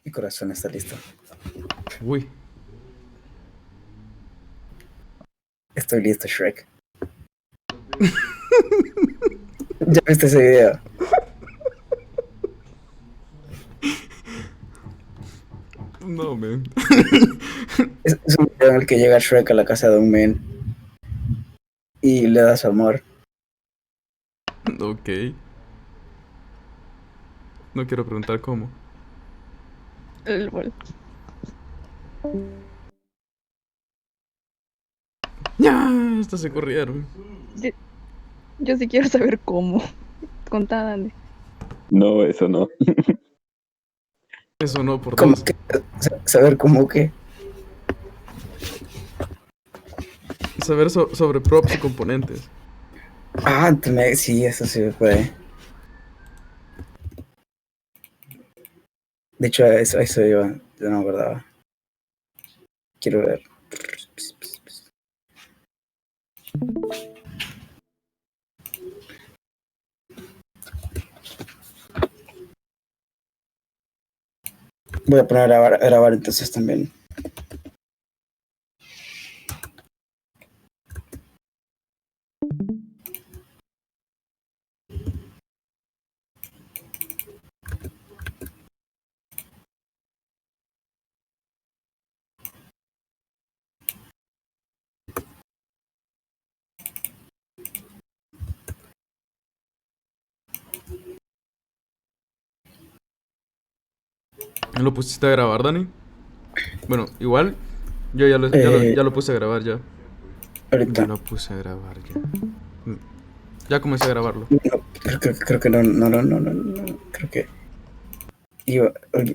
Mi corazón está listo. Uy. Estoy listo, Shrek. ¿Ya viste ese video? No, man. Es un video en el que llega Shrek a la casa de un men y le da su amor. Ok. No quiero preguntar cómo. Bueno, ¡Ya! Estos se corrieron. yo sí quiero saber cómo. Contá, Dani. No, eso no. Eso no, por ¿Cómo dos. que? Saber cómo que. Saber sobre props y componentes. Ah, sí, eso sí me puede. De hecho, eso iba. Yo no me acordaba. Quiero ver. Voy a poner a grabar entonces también. ¿Lo pusiste a grabar, Dani? Bueno, igual. Yo ya lo puse a grabar ya. Yo Ahorita. lo puse a grabar ya. Ya comencé a grabarlo. No, creo que no. Creo que.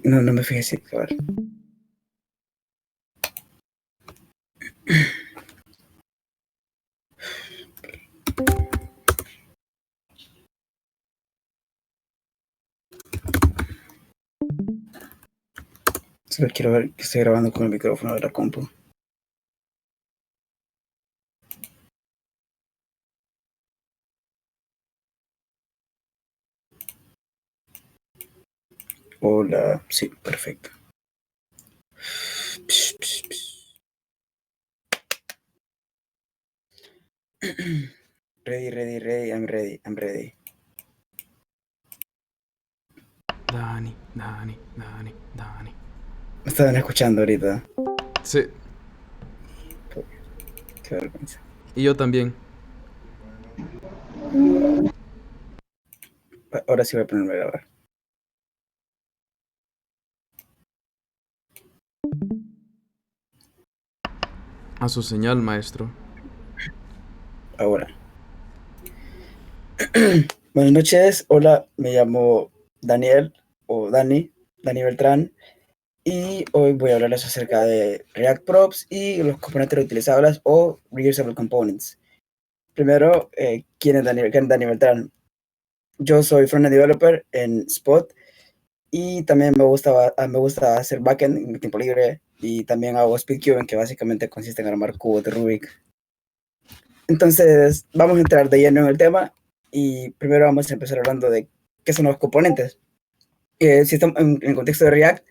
No me fijé si grabar. Solo quiero ver que estoy grabando con el micrófono de la compu. Hola, sí, perfecto. Ready, I'm ready. Dani. Me estaban escuchando ahorita. Sí. Qué vergüenza. Y yo también. Ahora sí voy a ponerme a grabar. A su señal, maestro. Ahora. Buenas noches, hola, me llamo Daniel o Dani Beltrán, y hoy voy a hablarles acerca de React Props y los componentes reutilizables o reusable components. Primero, ¿quién es Dani Beltrán? Yo soy frontend developer en Spot y también me gusta hacer backend en mi tiempo libre, y también hago speedcubing, que básicamente consiste en armar cubos de Rubik. Entonces, vamos a entrar de lleno en el tema y primero vamos a empezar hablando de qué son los componentes. Si estamos en el contexto de React,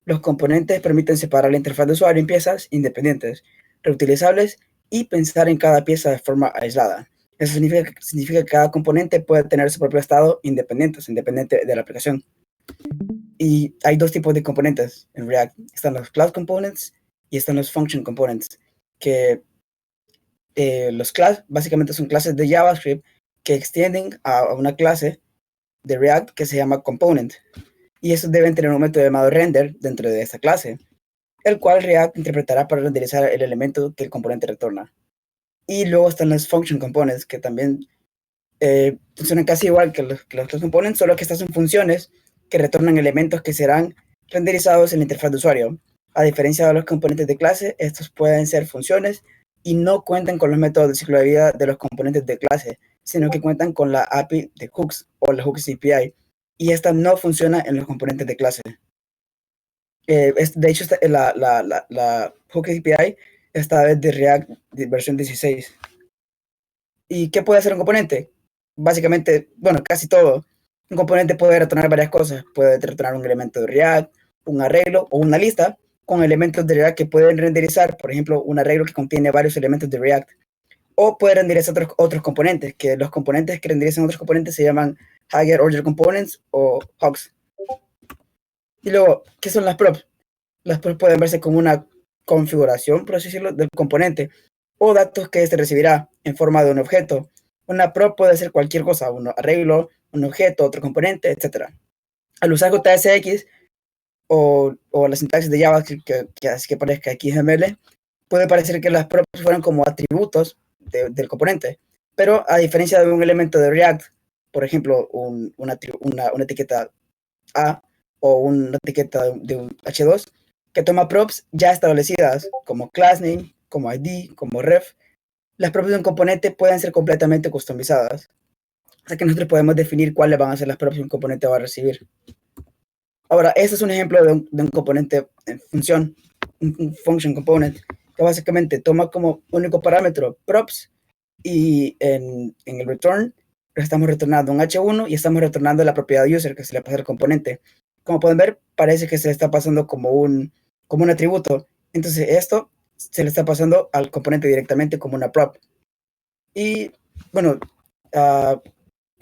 los componentes permiten separar la interfaz de usuario en piezas independientes, reutilizables, y pensar en cada pieza de forma aislada. Eso significa que cada componente puede tener su propio estado independiente de la aplicación. Y hay dos tipos de componentes en React. Están los class components y están los function components, que los class básicamente son clases de JavaScript que extienden a una clase de React que se llama component, y esos deben tener un método llamado render dentro de esta clase, el cual React interpretará para renderizar el elemento que el componente retorna. Y luego están los function components, que también funcionan casi igual que los class components, solo que estas son funciones que retornan elementos que serán renderizados en la interfaz de usuario. A diferencia de los componentes de clase, estos pueden ser funciones y no cuentan con los métodos de ciclo de vida de los componentes de clase, sino que cuentan con la API de hooks o la hooks API, y esta no funciona en los componentes de clase. De hecho, la Hook API está desde React de versión 16. ¿Y qué puede hacer un componente? Básicamente, bueno, casi todo. Un componente puede retornar varias cosas. Puede retornar un elemento de React, un arreglo o una lista con elementos de React que pueden renderizar, por ejemplo, un arreglo que contiene varios elementos de React, o puede renderizar otros componentes, que los componentes que renderizan otros componentes se llaman Higher Order Components o HOGs. Y luego, ¿qué son las props? Las props pueden verse como una configuración, por así decirlo, del componente, o datos que se recibirá en forma de un objeto. Una prop puede ser cualquier cosa, un arreglo, un objeto, otro componente, etc. Al usar JSX o la sintaxis de Java que hace que parezca XML, puede parecer que las props fueran como atributos del componente, pero a diferencia de un elemento de React, por ejemplo, una etiqueta A o una etiqueta de un H2, que toma props ya establecidas, como classname, como ID, como ref, las props de un componente pueden ser completamente customizadas. O sea que nosotros podemos definir cuáles van a ser las props que un componente va a recibir. Ahora, este es un ejemplo de un componente en función, un function component, que básicamente toma como único parámetro props y en el return estamos retornando un H1 y estamos retornando la propiedad user que se le pasa al componente. Como pueden ver, parece que se le está pasando como un atributo. Entonces esto se le está pasando al componente directamente como una prop. Y bueno,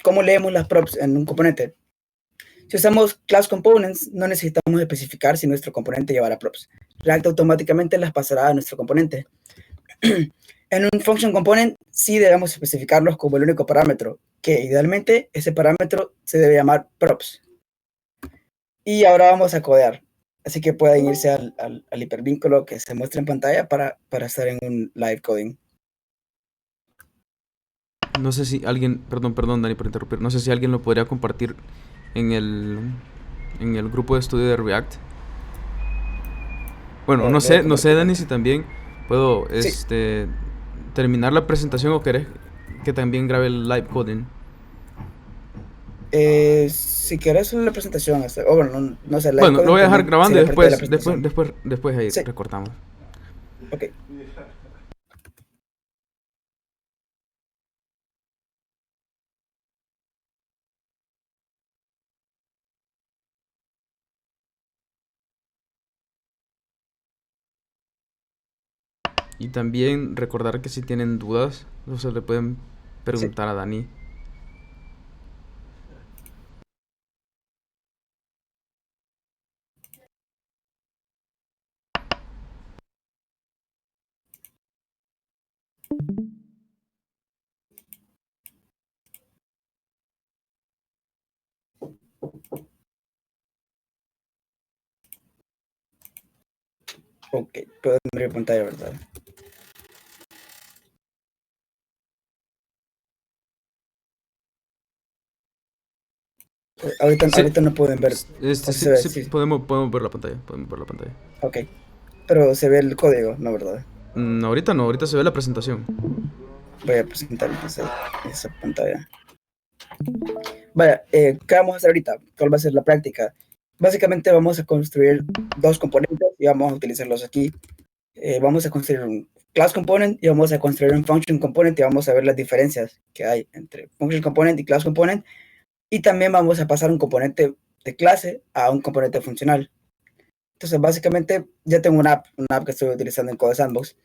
¿cómo leemos las props en un componente? Si usamos class components, no necesitamos especificar si nuestro componente llevará props. React automáticamente las pasará a nuestro componente. En un function component sí debemos especificarlos como el único parámetro, que idealmente ese parámetro se debe llamar props. Y ahora vamos a codear. Así que pueden irse al hipervínculo que se muestra en pantalla para estar en un live coding. No sé si alguien, perdón Dani por interrumpir, no sé si alguien lo podría compartir en el grupo de estudio de React. Bueno, no sé Dani si también puedo terminar la presentación o querés que también grabe el live coding. Si querés la presentación, bueno, no sé. Bueno, lo voy a dejar grabando y después ahí sí. recortamos. Ok. Y también recordar que si tienen dudas, o se le pueden preguntar a Dani. Ok, puedo abrir pantalla, ¿verdad? Ahorita no pueden ver. Sí, podemos ver la pantalla. Ok, pero se ve el código, ¿no, verdad? Ahorita no, ahorita se ve la presentación. Voy a presentar entonces esa pantalla. Vaya, ¿qué vamos a hacer ahorita? ¿Cuál va a ser la práctica? Básicamente vamos a construir dos componentes y vamos a utilizarlos aquí. Vamos a construir un class component y vamos a construir un function component y vamos a ver las diferencias que hay entre function component y class component. Y también vamos a pasar un componente de clase a un componente funcional. Entonces, básicamente, ya tengo una app que estoy utilizando en Code Sandbox.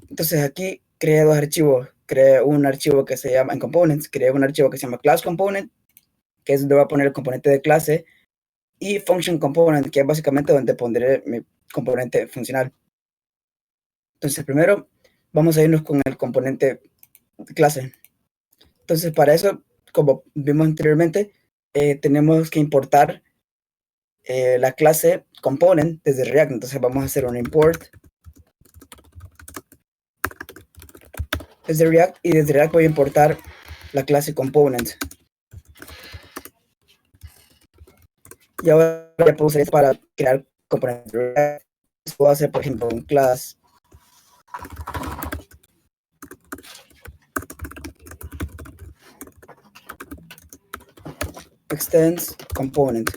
Entonces, aquí creé dos archivos. Creé un archivo que se llama, en Components, creé un archivo que se llama Class Component, que es donde voy a poner el componente de clase, y Function Component, que es básicamente donde pondré mi componente funcional. Entonces, primero, vamos a irnos con el componente de clase. Entonces, para eso, como vimos anteriormente, tenemos que importar la clase component desde React. Entonces vamos a hacer un import desde React y desde React voy a importar la clase component. Y ahora ya puedo usar esto para crear componentes de React. Puedo hacer, por ejemplo, un class extends component.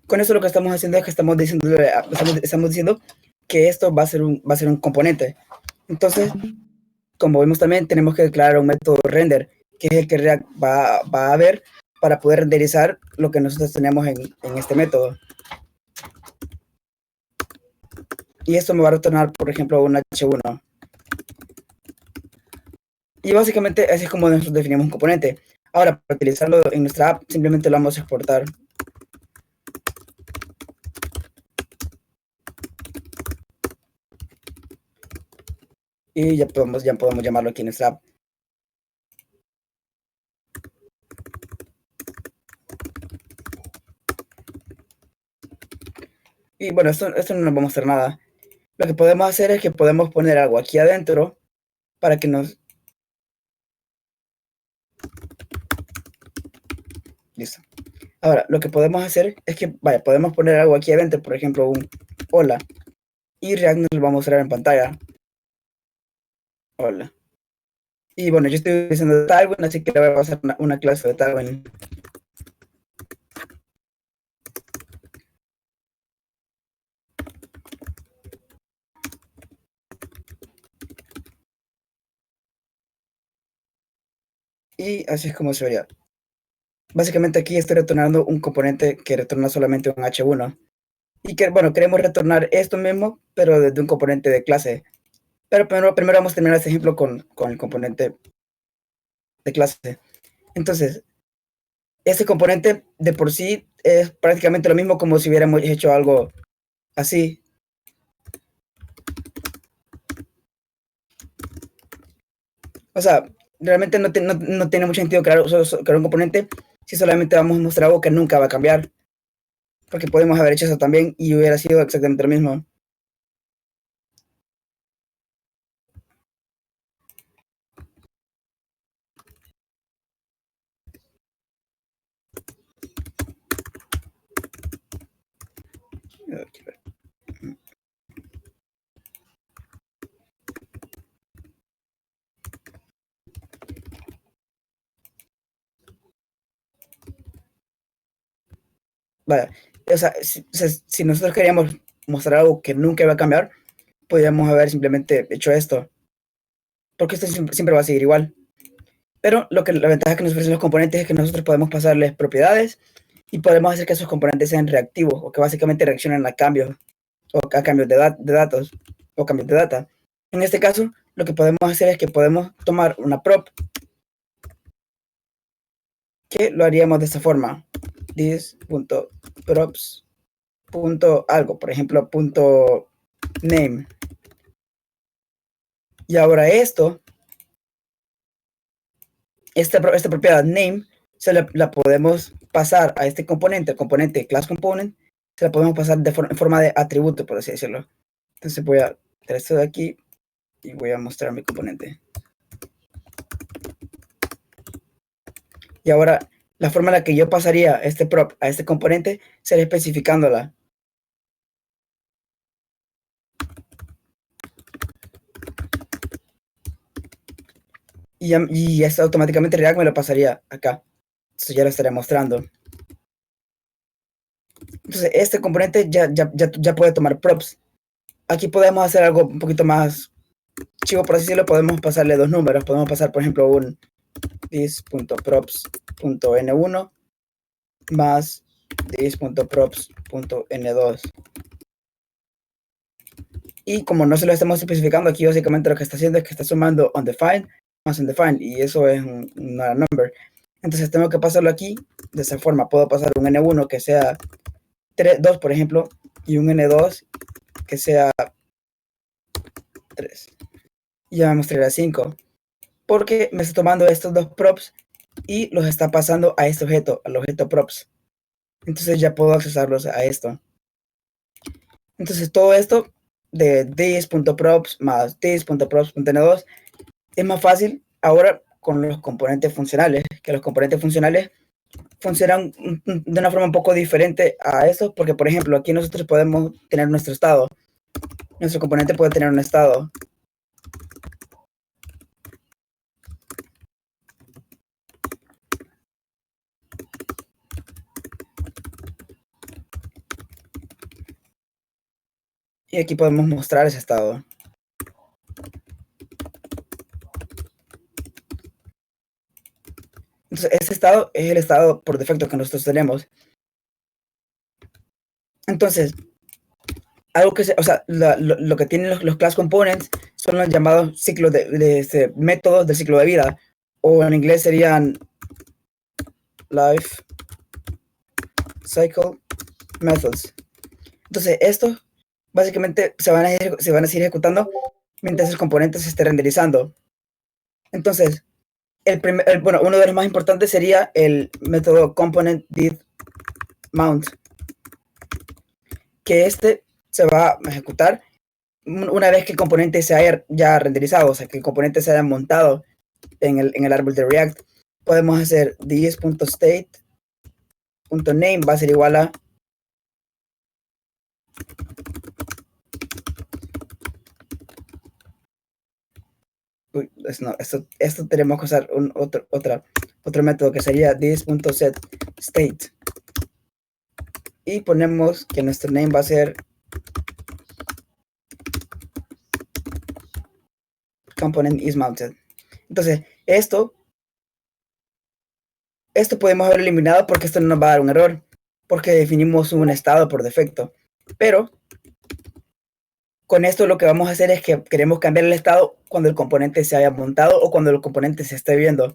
Con eso lo que estamos haciendo es que estamos diciendo que esto va a ser un componente. Entonces, como vemos también, tenemos que declarar un método render, que es el que React va a ver para poder renderizar lo que nosotros tenemos en este método. Y esto me va a retornar, por ejemplo, un H1. Y básicamente así es como nosotros definimos un componente. Ahora, para utilizarlo en nuestra app, simplemente lo vamos a exportar. Y ya podemos llamarlo aquí en nuestra app. Y bueno, esto no nos va a mostrar nada. Lo que podemos hacer es que podemos poner algo aquí adentro para que nos... Listo. Ahora, lo que podemos hacer es que, vaya, podemos poner algo aquí adentro, por ejemplo, un hola. Y React nos lo va a mostrar en pantalla. Hola. Y bueno, yo estoy utilizando Tailwind, así que le voy a pasar una clase de Tailwind. Y así es como se vería. Básicamente aquí estoy retornando un componente que retorna solamente un H1. Y que, bueno, queremos retornar esto mismo, pero desde un componente de clase. Pero primero vamos a terminar este ejemplo con el componente de clase. Entonces, este componente de por sí es prácticamente lo mismo como si hubiéramos hecho algo así. O sea, realmente no tiene mucho sentido crear un componente si solamente vamos a mostrar algo que nunca va a cambiar. Porque podemos haber hecho eso también y hubiera sido exactamente lo mismo. Vale, o sea, si nosotros queríamos mostrar algo que nunca iba a cambiar, podríamos haber simplemente hecho esto. Porque esto siempre va a seguir igual. Pero la ventaja que nos ofrecen los componentes es que nosotros podemos pasarles propiedades y podemos hacer que esos componentes sean reactivos o que básicamente reaccionen a cambios o a cambios de datos o cambios de data. En este caso, lo que podemos hacer es que podemos tomar una prop que lo haríamos de esta forma. This.props.algo, por ejemplo, .name. Y ahora esta propiedad name la podemos pasar a este componente, el componente class component, se la podemos pasar en forma de atributo, por así decirlo. Entonces voy a traer esto de aquí y voy a mostrar mi componente. Y ahora la forma en la que yo pasaría este prop a este componente sería especificándola. Y esto automáticamente React me lo pasaría acá. Entonces ya lo estaría mostrando. Entonces este componente ya puede tomar props. Aquí podemos hacer algo un poquito más chivo, por así decirlo. Podemos pasarle dos números. Podemos pasar, por ejemplo, un this.props.n1 más this.props.n2. Y como no se lo estamos especificando, aquí básicamente lo que está haciendo es que está sumando undefined más undefined, y eso es un number. Entonces tengo que pasarlo aquí de esa forma. Puedo pasar un n1 que sea 2, por ejemplo, y un n2 que sea 3. Y ya me mostrará 5. Porque me está tomando estos dos props y los está pasando a este objeto, al objeto props. Entonces ya puedo accesarlos a esto. Entonces todo esto de this.props más this.props.n2 es más fácil ahora con los componentes funcionales, que los componentes funcionales funcionan de una forma un poco diferente a eso, porque por ejemplo aquí nosotros podemos tener nuestro estado. Nuestro componente puede tener un estado. Y aquí podemos mostrar ese estado. Entonces, estado es el estado por defecto que nosotros tenemos. Entonces, algo que lo que tienen los class components son los llamados ciclos de métodos del ciclo de vida, o en inglés serían life cycle methods. Entonces, estos básicamente se van a seguir ejecutando mientras el componente se esté renderizando. Entonces, uno de los más importantes sería el método component did mount, que se va a ejecutar una vez que el componente se haya ya renderizado, o sea, que el componente se haya montado en el árbol de React. Podemos hacer this.state.name va a ser igual a esto tenemos que usar otro método que sería this.setState, y ponemos que nuestro name va a ser component is mounted. Entonces, esto podemos haber eliminado porque esto no nos va a dar un error, porque definimos un estado por defecto. Pero con esto lo que vamos a hacer es que queremos cambiar el estado cuando el componente se haya montado o cuando el componente se esté viendo.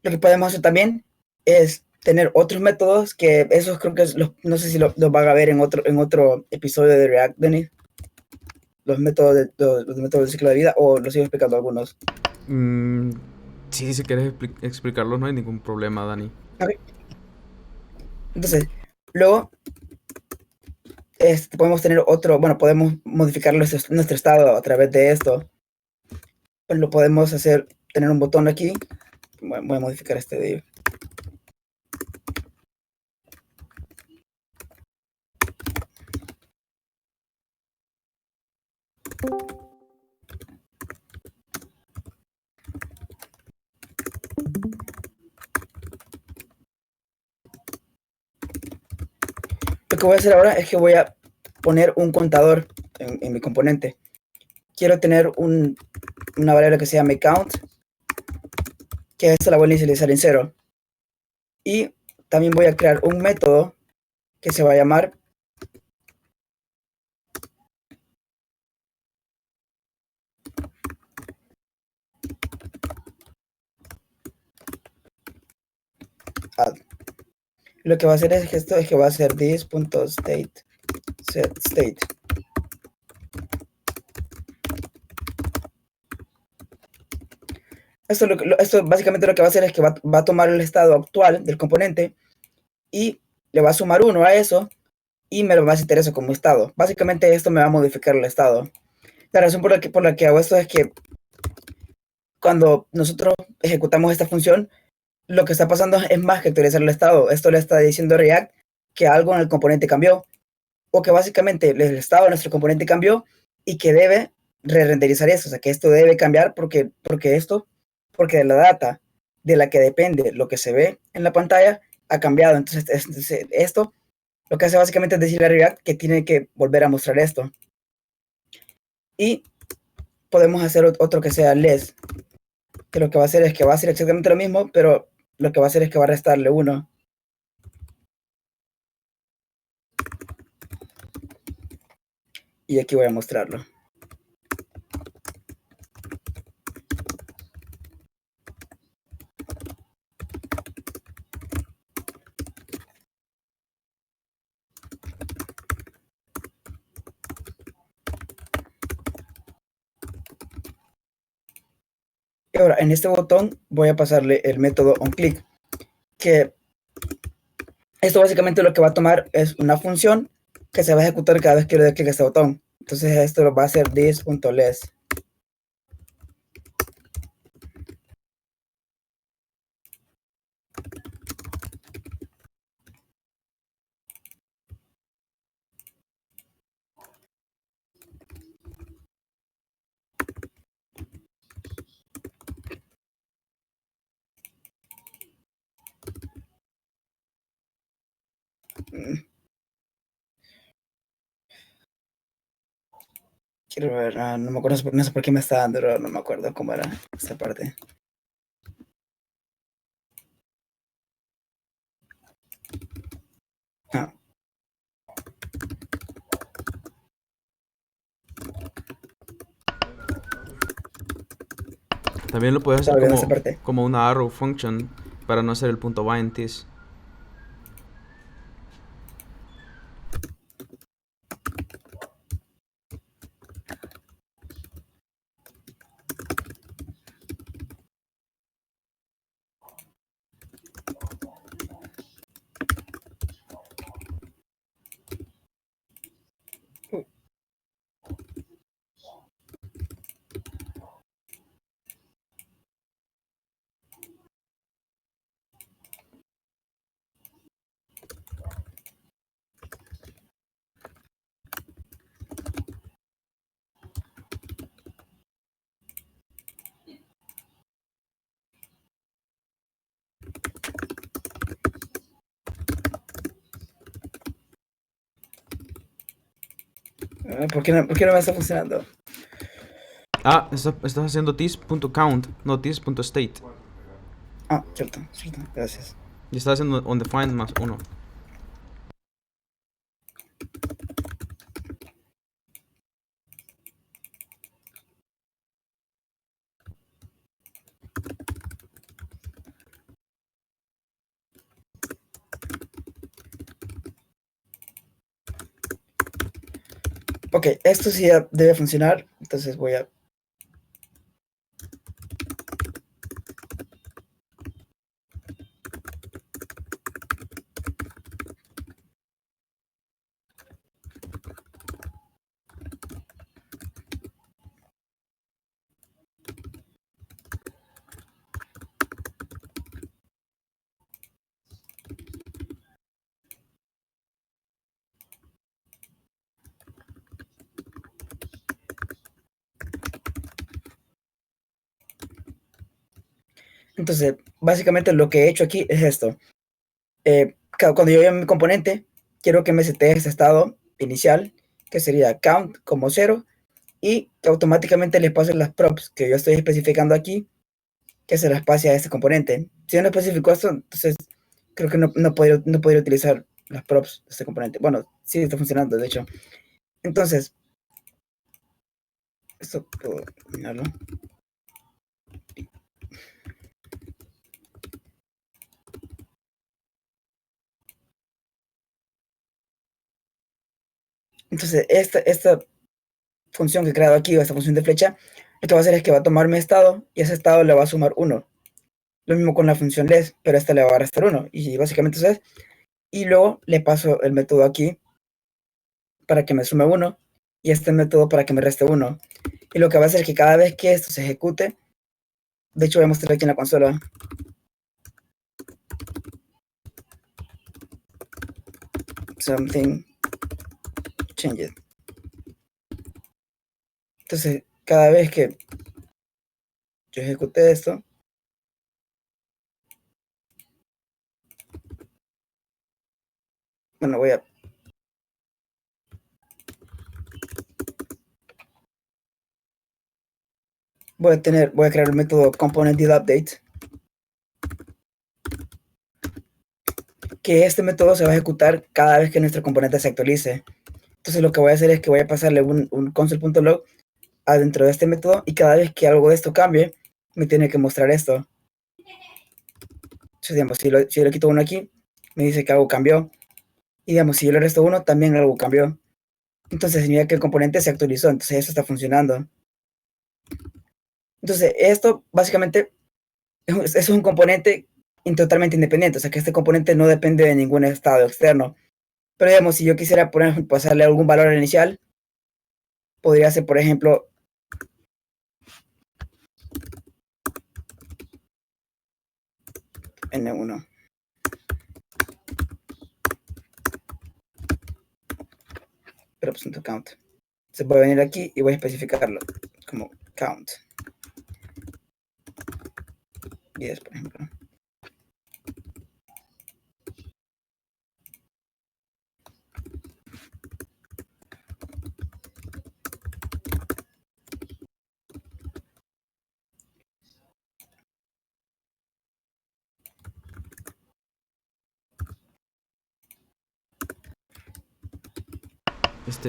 Lo que podemos hacer también es tener otros métodos, que esos creo que no sé si los van a ver en otro episodio de React, Denis. Los métodos del ciclo de vida, o los sigo explicando algunos. Sí, si quieres explicarlo no hay ningún problema, Dani. Okay. Entonces, luego podemos tener podemos modificar nuestro estado a través de esto. Pues lo podemos tener un botón aquí. Voy a modificar este div. Lo que voy a hacer ahora es que voy a poner un contador en mi componente. Quiero tener una variable que se llame count, que esta la voy a inicializar en 0. Y también voy a crear un método que se va a llamar add. Lo que va a hacer es que va a ser this.state set state. Esto básicamente lo que va a hacer es que va a tomar el estado actual del componente y le va a sumar 1 a eso y me lo va a citar eso como estado. Básicamente esto me va a modificar el estado. La razón por la que hago esto es que cuando nosotros ejecutamos esta función, lo que está pasando es más que actualizar el estado. Esto le está diciendo a React que algo en el componente cambió, o que básicamente el estado de nuestro componente cambió y que debe re-renderizar eso. O sea, que esto debe cambiar porque de la data de la que depende lo que se ve en la pantalla ha cambiado. Entonces esto lo que hace básicamente es decirle a React que tiene que volver a mostrar esto. Y podemos hacer otro que sea less, que lo que va a hacer es que va a hacer exactamente lo mismo, pero lo que va a hacer es que va a restarle 1. Y aquí voy a mostrarlo. Y ahora en este botón voy a pasarle el método onClick, que esto básicamente lo que va a tomar es una función que se va a ejecutar cada vez que le dé clic a este botón. Entonces esto lo va a hacer this.less. Quiero ver, no me acuerdo, no sé por qué me está dando error, no me acuerdo cómo era esta parte. También lo puedes hacer Estaba viendo esa parte. como una arrow function para no hacer el punto bind this. ¿Por qué no me está funcionando? Ah, estás haciendo this.count, no this.state. Ah, cierto, gracias. Y estás haciendo onDefined más 1. Ok, esto sí ya debe funcionar, entonces voy a... Entonces, básicamente lo que he hecho aquí es esto. Cuando yo llamo mi componente, quiero que me setee este estado inicial, que sería count como 0, y que automáticamente le pase las props que yo estoy especificando aquí, que se las pase a este componente. Si yo no especifico esto, entonces creo que no podría utilizar las props de este componente. Bueno, sí está funcionando, de hecho. Entonces, esto puedo eliminarlo. Entonces, esta función que he creado aquí, o esta función de flecha, lo que va a hacer es que va a tomar mi estado y ese estado le va a sumar 1. Lo mismo con la función less, pero esta le va a restar 1. Y básicamente eso es. Y luego le paso el método aquí para que me sume 1 y este método para que me reste 1. Y lo que va a hacer es que cada vez que esto se ejecute, de hecho voy a mostrar aquí en la consola. Something changed. Entonces, cada vez que yo ejecute esto, bueno, voy a voy a crear el método componentDidUpdate, que este método se va a ejecutar cada vez que nuestro componente se actualice. Entonces lo que voy a hacer es que voy a pasarle un console.log adentro de este método y cada vez que algo de esto cambie, me tiene que mostrar esto. Entonces, digamos, si yo le quito uno aquí, me dice que algo cambió. Y digamos, si yo le resto uno, también algo cambió. Entonces significa que el componente se actualizó, entonces eso está funcionando. Entonces esto básicamente es un componente totalmente independiente, o sea que este componente no depende de ningún estado externo. Pero digamos, si yo quisiera pasarle algún valor inicial, podría ser, por ejemplo, n1. Pero pues count. Se puede venir aquí y voy a especificarlo como count. 10, por ejemplo.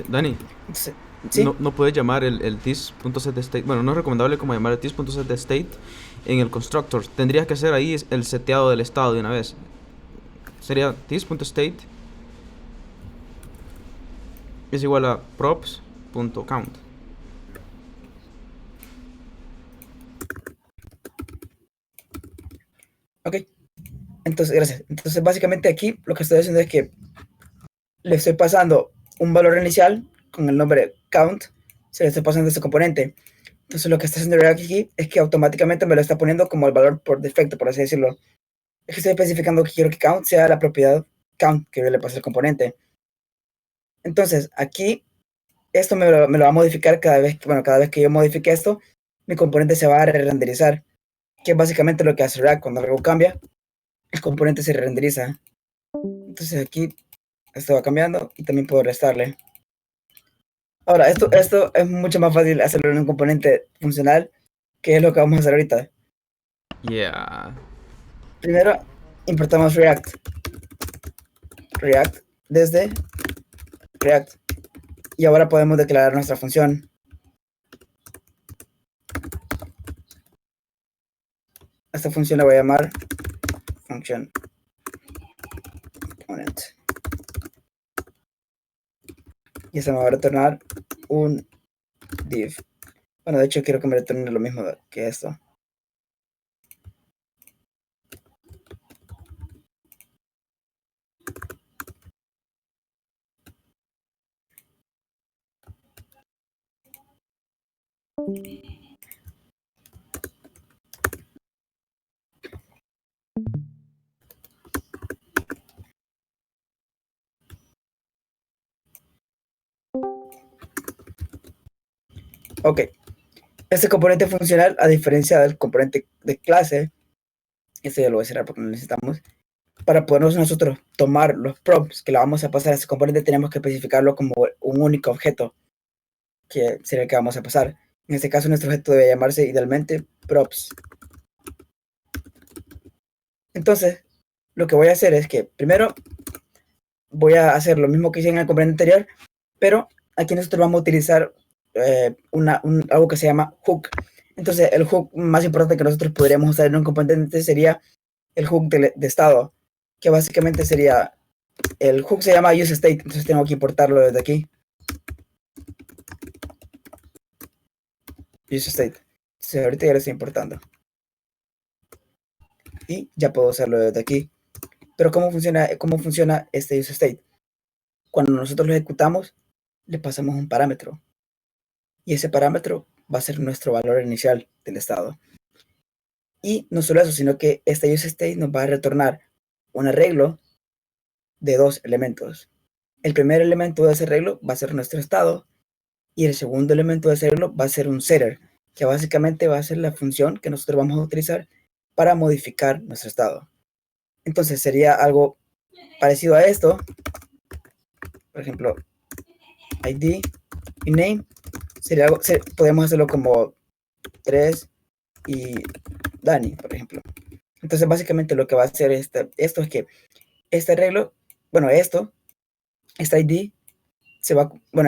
Dani, Entonces, ¿Sí? no puedes llamar el this.setState. Bueno, no es recomendable como llamar el this.setState en el constructor. Tendrías que hacer ahí el seteado del estado de una vez. Sería this.state es igual a props.count. Ok. Entonces, gracias. Entonces, básicamente aquí lo que estoy haciendo es que le estoy pasando un valor inicial con el nombre count, se le estoy pasando a este componente. Entonces, lo que está haciendo React aquí es que automáticamente me lo está poniendo como el valor por defecto, por así decirlo. Es que estoy especificando que quiero que count sea la propiedad count que yo le pasé al componente. Entonces, aquí, esto me lo va a modificar cada vez que yo modifique esto, mi componente se va a re-renderizar, que es básicamente lo que hace React. Cuando algo cambia, el componente se re-renderiza. Entonces aquí esto va cambiando y también puedo restarle. Ahora, esto es mucho más fácil hacerlo en un componente funcional, que es lo que vamos a hacer ahorita. Yeah. Primero, importamos React desde React. Y ahora podemos declarar nuestra función. Esta función la voy a llamar function component. Y esta me va a retornar un div. Bueno, de hecho quiero que me retorne lo mismo que esto. Ok. Este componente funcional, a diferencia del componente de clase, este ya lo voy a cerrar porque no necesitamos, para podernos nosotros tomar los props que le vamos a pasar a este componente, tenemos que especificarlo como un único objeto, que sería el que vamos a pasar. En este caso, nuestro objeto debe llamarse idealmente props. Entonces, lo que voy a hacer es que primero voy a hacer lo mismo que hice en el componente anterior, pero aquí nosotros vamos a utilizar algo que se llama hook. Entonces, el hook más importante que nosotros podríamos usar en un componente sería el hook de estado, que básicamente sería, el hook se llama useState, entonces tengo que importarlo desde aquí. useState. Entonces, ahorita ya lo estoy importando. Y ya puedo usarlo desde aquí. Pero ¿cómo funciona este useState? Cuando nosotros lo ejecutamos, le pasamos un parámetro. Y ese parámetro va a ser nuestro valor inicial del estado. Y no solo eso, sino que este useState nos va a retornar un arreglo de dos elementos. El primer elemento de ese arreglo va a ser nuestro estado y el segundo elemento de ese arreglo va a ser un setter, que básicamente va a ser la función que nosotros vamos a utilizar para modificar nuestro estado. Entonces sería algo parecido a esto. Por ejemplo, ID y name. Podemos hacerlo como 3 y Dani, por ejemplo. Entonces básicamente lo que va a hacer esto es que este arreglo, bueno, este ID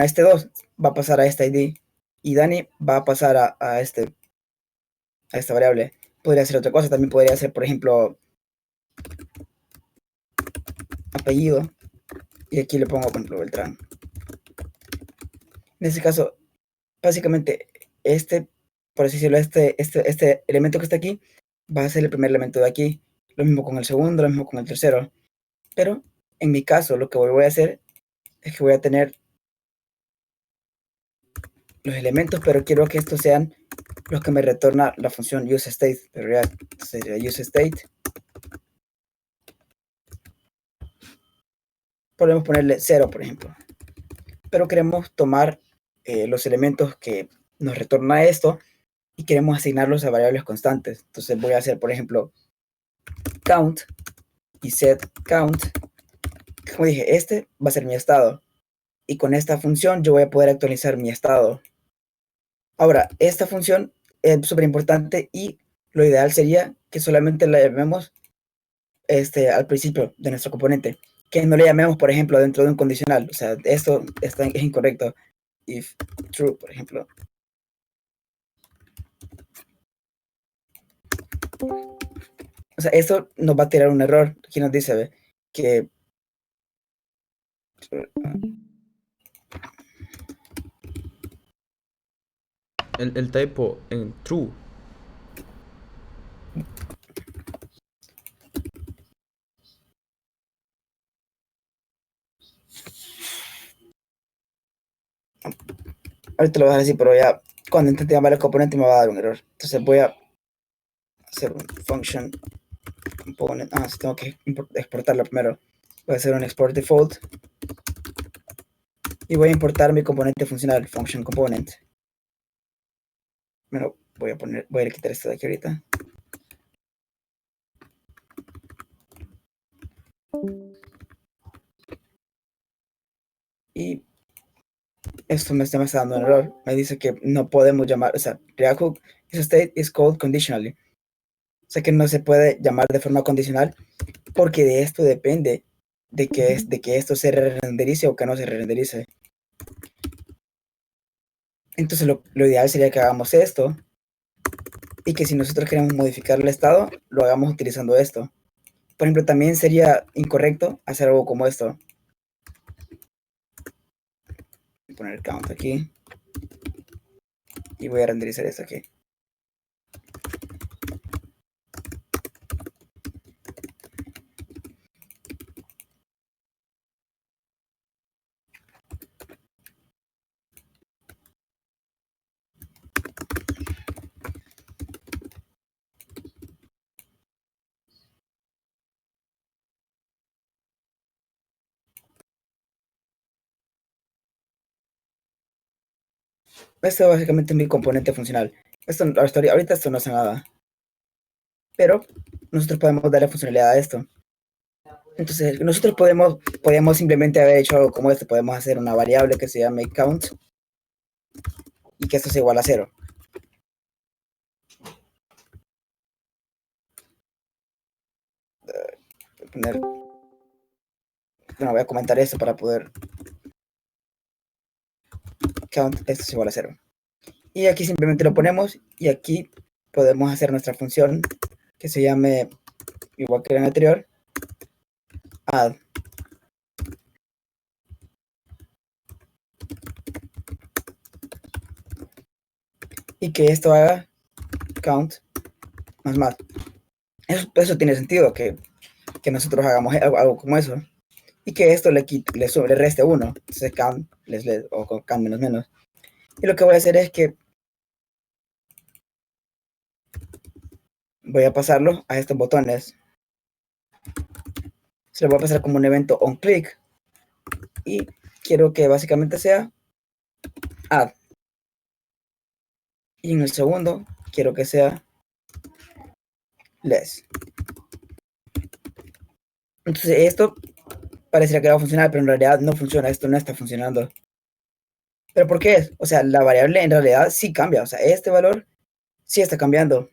este 2 va a pasar a este ID y Dani va a pasar a esta variable. Podría ser otra cosa, también podría ser, por ejemplo, apellido, y aquí le pongo, por ejemplo, Beltrán. En este caso, básicamente, por así decirlo, este elemento que está aquí va a ser el primer elemento de aquí. Lo mismo con el segundo, lo mismo con el tercero. Pero en mi caso, lo que voy a hacer es que voy a tener los elementos, pero quiero que estos sean los que me retorna la función useState de React. Entonces sería useState. Podemos ponerle 0, por ejemplo. Pero queremos tomar los elementos que nos retorna esto y queremos asignarlos a variables constantes. Entonces voy a hacer, por ejemplo, count y set count. Como dije, este va a ser mi estado. Y con esta función yo voy a poder actualizar mi estado. Ahora, esta función es súper importante y lo ideal sería que solamente la llamemos al principio de nuestro componente. Que no le llamemos, por ejemplo, dentro de un condicional. O sea, esto es incorrecto. if true, por ejemplo. O sea, esto nos va a tirar un error. Aquí nos dice, ¿ve? Que El typo en true. ahorita lo voy a dejar así, pero ya cuando intente llamar el componente me va a dar un error. Entonces voy a hacer un function component. Sí, tengo que exportarlo primero. Voy a hacer un export default y voy a importar mi componente funcional, function component. Bueno, voy a quitar esto de aquí ahorita. Y esto me está dando un error. Me dice que no podemos llamar, o sea, React Hook is state is called conditionally. O sea que no se puede llamar de forma condicional porque de esto depende de que esto se renderice o que no se renderice. Entonces lo ideal sería que hagamos esto y que si nosotros queremos modificar el estado, lo hagamos utilizando esto. Por ejemplo, también sería incorrecto hacer algo como esto. Voy a poner count aquí y voy a renderizar esto aquí. Esto básicamente es mi componente funcional. Ahorita esto no hace nada. Pero nosotros podemos darle funcionalidad a esto. Entonces, nosotros podemos simplemente haber hecho algo como esto. Podemos hacer una variable que se llame count y que esto sea igual a 0. Voy a comentar esto para poder count, esto es igual a 0. Y aquí simplemente lo ponemos y aquí podemos hacer nuestra función que se llame, igual que en el anterior, add. Y que esto haga count más. Eso tiene sentido, que nosotros hagamos algo como eso. Y que esto le reste 1. Entonces count o count menos. Y lo que voy a hacer es que voy a pasarlo a estos botones. Se lo voy a pasar como un evento onClick. Y quiero que básicamente sea add. Y en el segundo quiero que sea less. Entonces esto parecería que va a funcionar, pero en realidad no funciona. Esto no está funcionando. ¿Pero por qué es? O sea, la variable en realidad sí cambia. O sea, este valor sí está cambiando.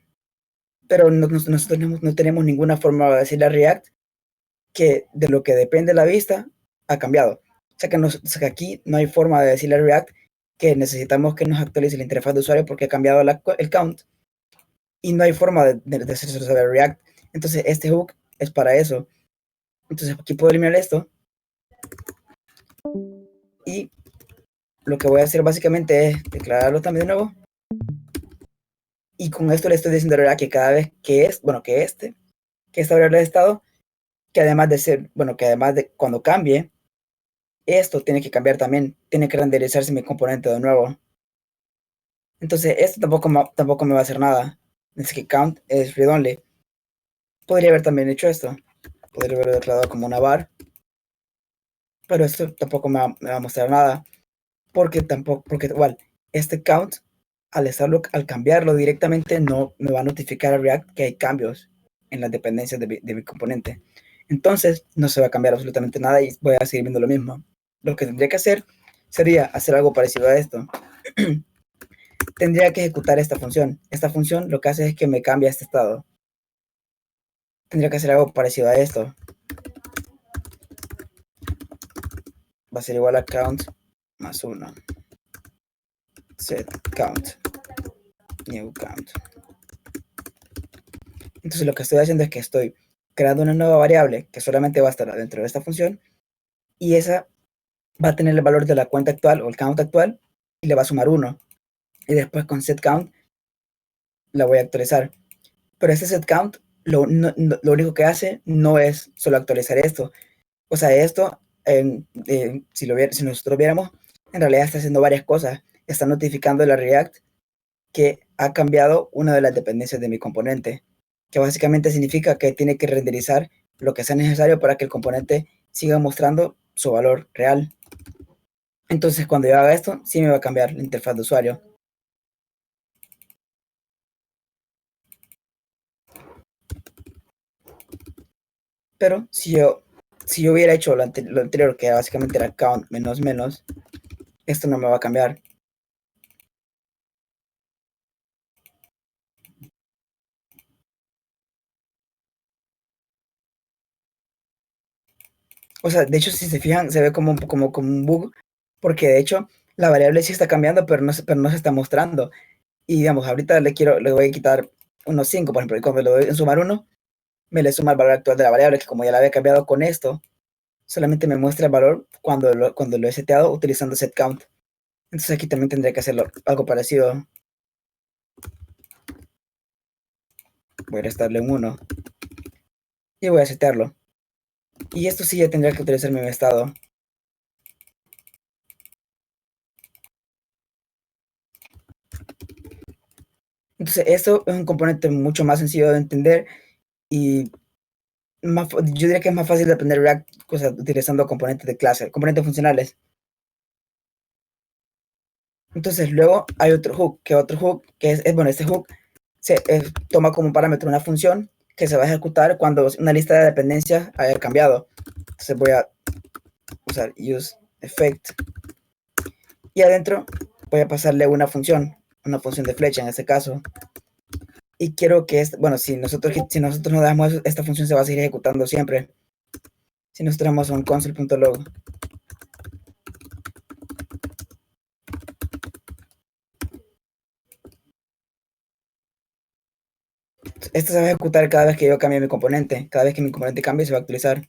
Pero nosotros no tenemos ninguna forma de decirle a React que de lo que depende la vista ha cambiado. O sea, que aquí no hay forma de decirle a React que necesitamos que nos actualice la interfaz de usuario porque ha cambiado el count. Y no hay forma de hacerse saber a React. Entonces, este hook es para eso. Entonces, aquí puedo eliminar esto. Y lo que voy a hacer básicamente es declararlo también de nuevo. Y con esto le estoy diciendo a React que cada vez que esta variable de estado, que además de cuando cambie, esto tiene que cambiar también, tiene que renderizarse mi componente de nuevo. Entonces, esto tampoco me va a hacer nada. Es que count es read only. Podría haber también hecho esto. Podría haberlo declarado como una var. Pero esto tampoco me va a mostrar nada. Porque igual, este count, al cambiarlo directamente, no me va a notificar a React que hay cambios en las dependencias de mi componente. Entonces, no se va a cambiar absolutamente nada y voy a seguir viendo lo mismo. Lo que tendría que hacer sería hacer algo parecido a esto. Tendría que ejecutar esta función. Esta función lo que hace es que me cambia este estado. Tendría que hacer algo parecido a esto. Va a ser igual a count más 1. set count, new count. Entonces lo que estoy haciendo es que estoy creando una nueva variable que solamente va a estar dentro de esta función y esa va a tener el valor de la cuenta actual o el count actual y le va a sumar 1. Y después con set count la voy a actualizar. Pero este set count lo único que hace no es solo actualizar esto. O sea, esto, si nosotros viéramos, en realidad está haciendo varias cosas. Está notificando a la React que ha cambiado una de las dependencias de mi componente, que básicamente significa que tiene que renderizar lo que sea necesario para que el componente siga mostrando su valor real. Entonces, cuando yo haga esto, sí me va a cambiar la interfaz de usuario. Pero si yo hubiera hecho lo anterior, que básicamente era count menos menos, esto no me va a cambiar. O sea, de hecho, si se fijan, se ve como un bug, porque de hecho la variable sí está cambiando, pero no se está mostrando. Y digamos, ahorita le voy a quitar unos 5, por ejemplo, y cuando le doy en sumar 1, me le suma el valor actual de la variable, que como ya la había cambiado con esto, solamente me muestra el valor cuando lo he seteado utilizando setCount. Entonces aquí también tendría que hacerlo algo parecido. Voy a restarle un 1 y voy a setearlo. Y esto sí ya tendría que utilizar mi estado. Entonces esto es un componente mucho más sencillo de entender y yo diría que es más fácil de aprender React utilizando componentes de clase, componentes funcionales. Entonces luego hay otro hook, que es bueno, este hook toma como parámetro una función que se va a ejecutar cuando una lista de dependencias haya cambiado. Entonces voy a usar use effect y adentro voy a pasarle una función de flecha en este caso. Y quiero que, bueno, si nosotros no damos eso, esta función se va a seguir ejecutando siempre. Si nosotros damos un console.log. Esto se va a ejecutar cada vez que yo cambie mi componente. Cada vez que mi componente cambie se va a actualizar.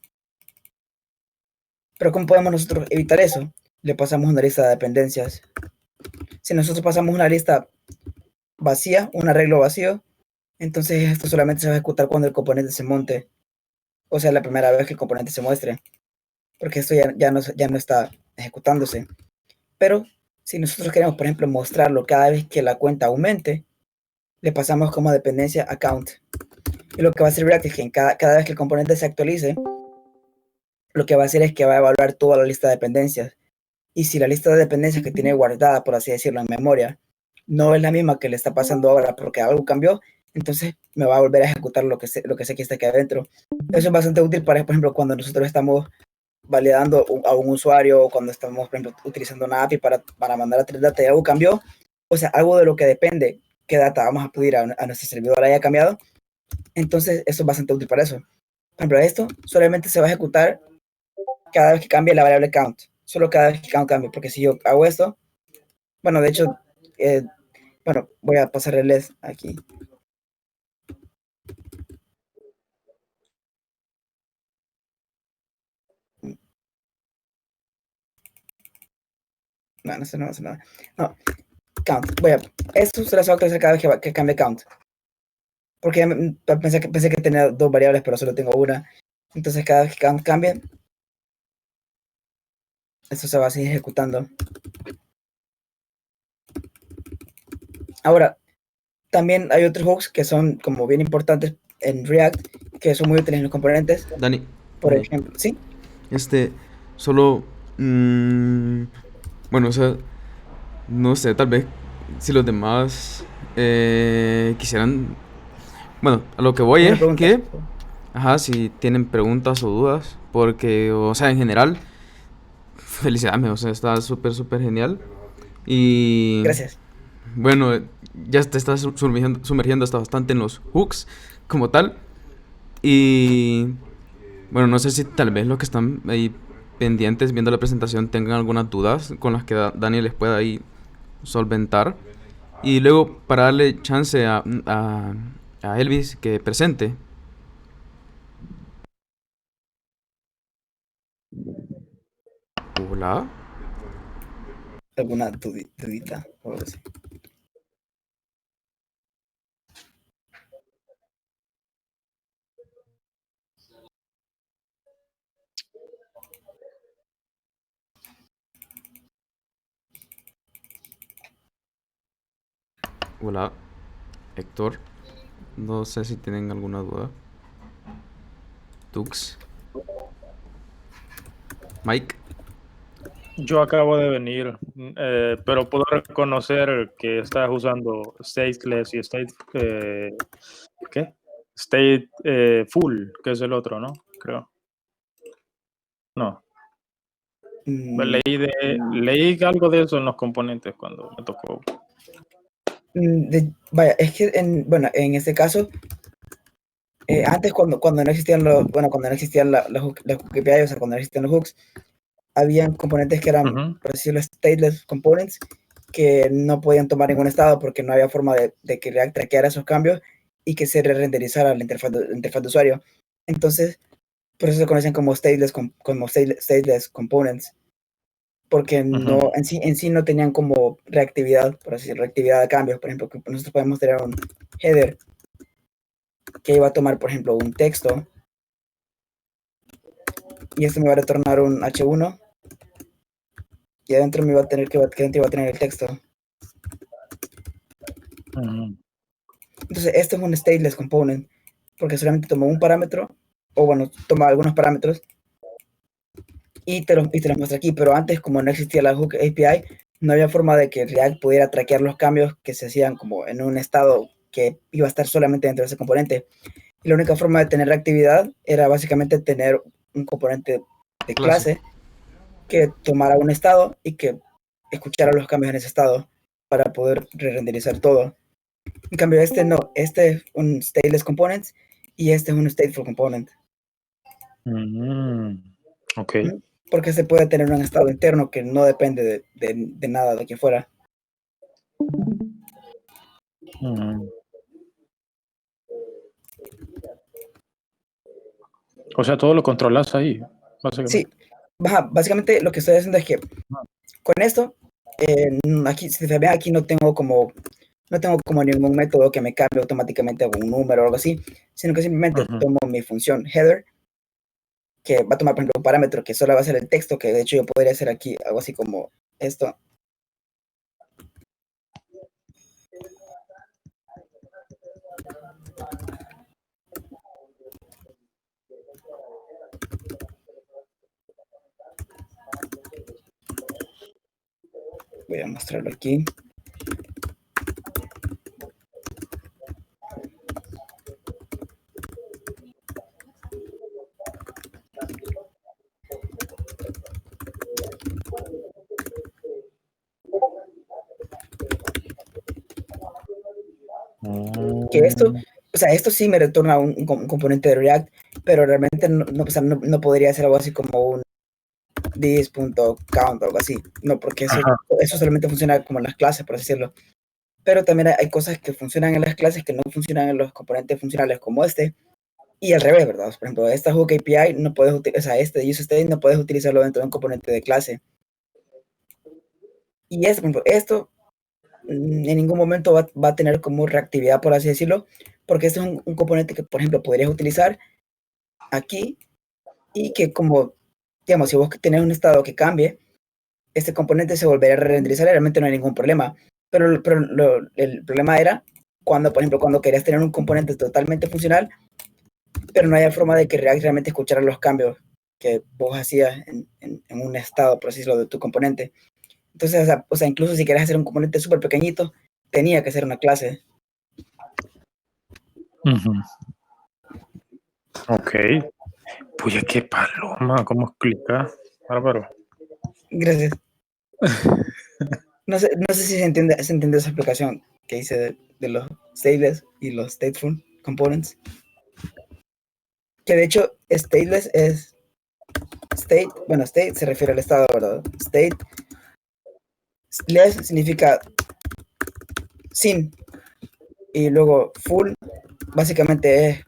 Pero ¿cómo podemos nosotros evitar eso? Le pasamos una lista de dependencias. Si nosotros pasamos una lista vacía, un arreglo vacío, entonces esto solamente se va a ejecutar cuando el componente se monte. O sea, la primera vez que el componente se muestre. Porque esto ya no está ejecutándose. Pero si nosotros queremos, por ejemplo, mostrarlo cada vez que la cuenta aumente, le pasamos como dependencia a count. Y lo que va a hacer React es que cada vez que el componente se actualice, lo que va a hacer es que va a evaluar toda la lista de dependencias. Y si la lista de dependencias que tiene guardada, por así decirlo, en memoria, no es la misma que le está pasando ahora porque algo cambió, entonces me va a volver a ejecutar lo que sé que está aquí adentro. Eso es bastante útil para, por ejemplo, cuando nosotros estamos validando a un usuario o cuando estamos, por ejemplo, utilizando una API para mandar a traer data y algo cambió. O sea, algo de lo que depende qué data vamos a pedir a nuestro servidor haya cambiado. Entonces, eso es bastante útil para eso. Por ejemplo, esto solamente se va a ejecutar cada vez que cambie la variable count. Solo cada vez que count cambie, porque si yo hago esto, bueno, de hecho, bueno, voy a pasar el list aquí. No hace nada. No, count. Esto se lo va a actualizar cada vez que cambie count. Porque pensé que tenía dos variables, pero solo tengo una. Entonces cada vez que count cambie, esto se va a seguir ejecutando. Ahora, también hay otros hooks que son como bien importantes en React, que son muy útiles en los componentes. Dani, Por ejemplo, ¿sí? Solo, bueno, o sea, no sé, tal vez si los demás quisieran, bueno, a lo que voy es que, si tienen preguntas o dudas, porque, o sea, en general, felicidades, o sea, está súper genial. Y gracias. Bueno, ya te estás sumergiendo hasta bastante en los hooks como tal. Y bueno, no sé si tal vez los que están ahí pendientes viendo la presentación tengan algunas dudas con las que Dani les pueda ahí solventar. Y luego, para darle chance a Elvis que presente. Hola. ¿Alguna dudita o algo así? Hola, Héctor. No sé si tienen alguna duda. Tux. Mike. Yo acabo de venir, pero puedo reconocer que estás usando stateless y ¿qué? State full, que es el otro, ¿no? Creo. No. Leí algo de eso en los componentes cuando me tocó. Vaya, es que en este caso, antes cuando no existían cuando no existían las API, o sea, cuando no existían los hooks, habían componentes que eran, por decirlo, stateless components, que no podían tomar ningún estado porque no había forma de que React traqueara esos cambios y que se renderizara la interfaz de usuario. Entonces, por eso se conocen como stateless components, porque no, en sí no tenían como reactividad, por así decirlo, reactividad de cambios. Por ejemplo, que nosotros podemos tener un header que iba a tomar, por ejemplo, un texto y esto me va a retornar un H1 y adentro me va a tener que adentro iba a tener el texto. Entonces, esto es un stateless component porque solamente toma un parámetro, o bueno, toma algunos parámetros y te los muestra aquí. Pero antes, como no existía la Hook API, no había forma de que React pudiera traquear los cambios que se hacían como en un estado que iba a estar solamente dentro de ese componente. Y la única forma de tener reactividad era básicamente tener un componente de clase que tomara un estado y que escuchara los cambios en ese estado para poder re-renderizar todo. En cambio, este no. Este es un stateless component y este es un stateful component. Ok. Porque se puede tener un estado interno que no depende de nada de aquí afuera. O sea, todo lo controlas ahí, básicamente. Sí, básicamente lo que estoy haciendo es que con esto, aquí, si se ve, aquí no tengo como ningún método que me cambie automáticamente a un número o algo así, sino que simplemente tomo mi función header, que va a tomar, por ejemplo, un parámetro que solo va a ser el texto, que de hecho yo podría hacer aquí algo así como esto. Voy a mostrarlo aquí. Que esto, o sea, esto sí me retorna un componente de React, pero realmente no podría ser algo así como un this.count o algo así. No, porque eso solamente funciona como en las clases, por así decirlo. Pero también hay cosas que funcionan en las clases que no funcionan en los componentes funcionales como este. Y al revés, ¿verdad? Por ejemplo, esta Hook API no puedes utilizar, o sea, este useState no puedes utilizarlo dentro de un componente de clase. Y por ejemplo, esto en ningún momento va a tener como reactividad, por así decirlo, porque este es un componente que, por ejemplo, podrías utilizar aquí y que como, digamos, si vos tenés un estado que cambie, este componente se volvería a renderizar y realmente no hay ningún problema. Pero el problema era cuando, por ejemplo, cuando querías tener un componente totalmente funcional, pero no había forma de que React realmente escuchara los cambios que vos hacías en un estado, por así decirlo, de tu componente. Entonces, o sea, incluso si querías hacer un componente súper pequeñito, tenía que ser una clase. Ok. Pues qué paloma, ¿cómo explicar? Bárbaro. Gracias. No sé si se entiende esa explicación que hice de los stateless y los stateful components. Que de hecho, stateless es state se refiere al estado, ¿verdad? State less significa sin, y luego full básicamente es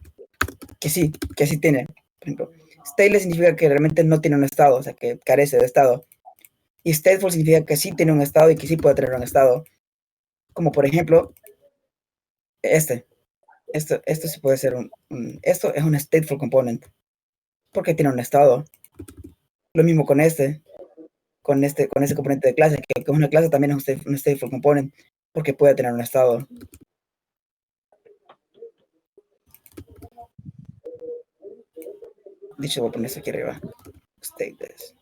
que sí tiene. Por ejemplo, stateless significa que realmente no tiene un estado, o sea, que carece de estado. Y stateful significa que sí tiene un estado y que sí puede tener un estado. Como por ejemplo, esto sí puede ser esto es un stateful component, porque tiene un estado. Lo mismo con ese componente de clase, que es una clase también es un stateful component, porque puede tener un estado. Dicho, voy a poner esto aquí arriba. Stateless.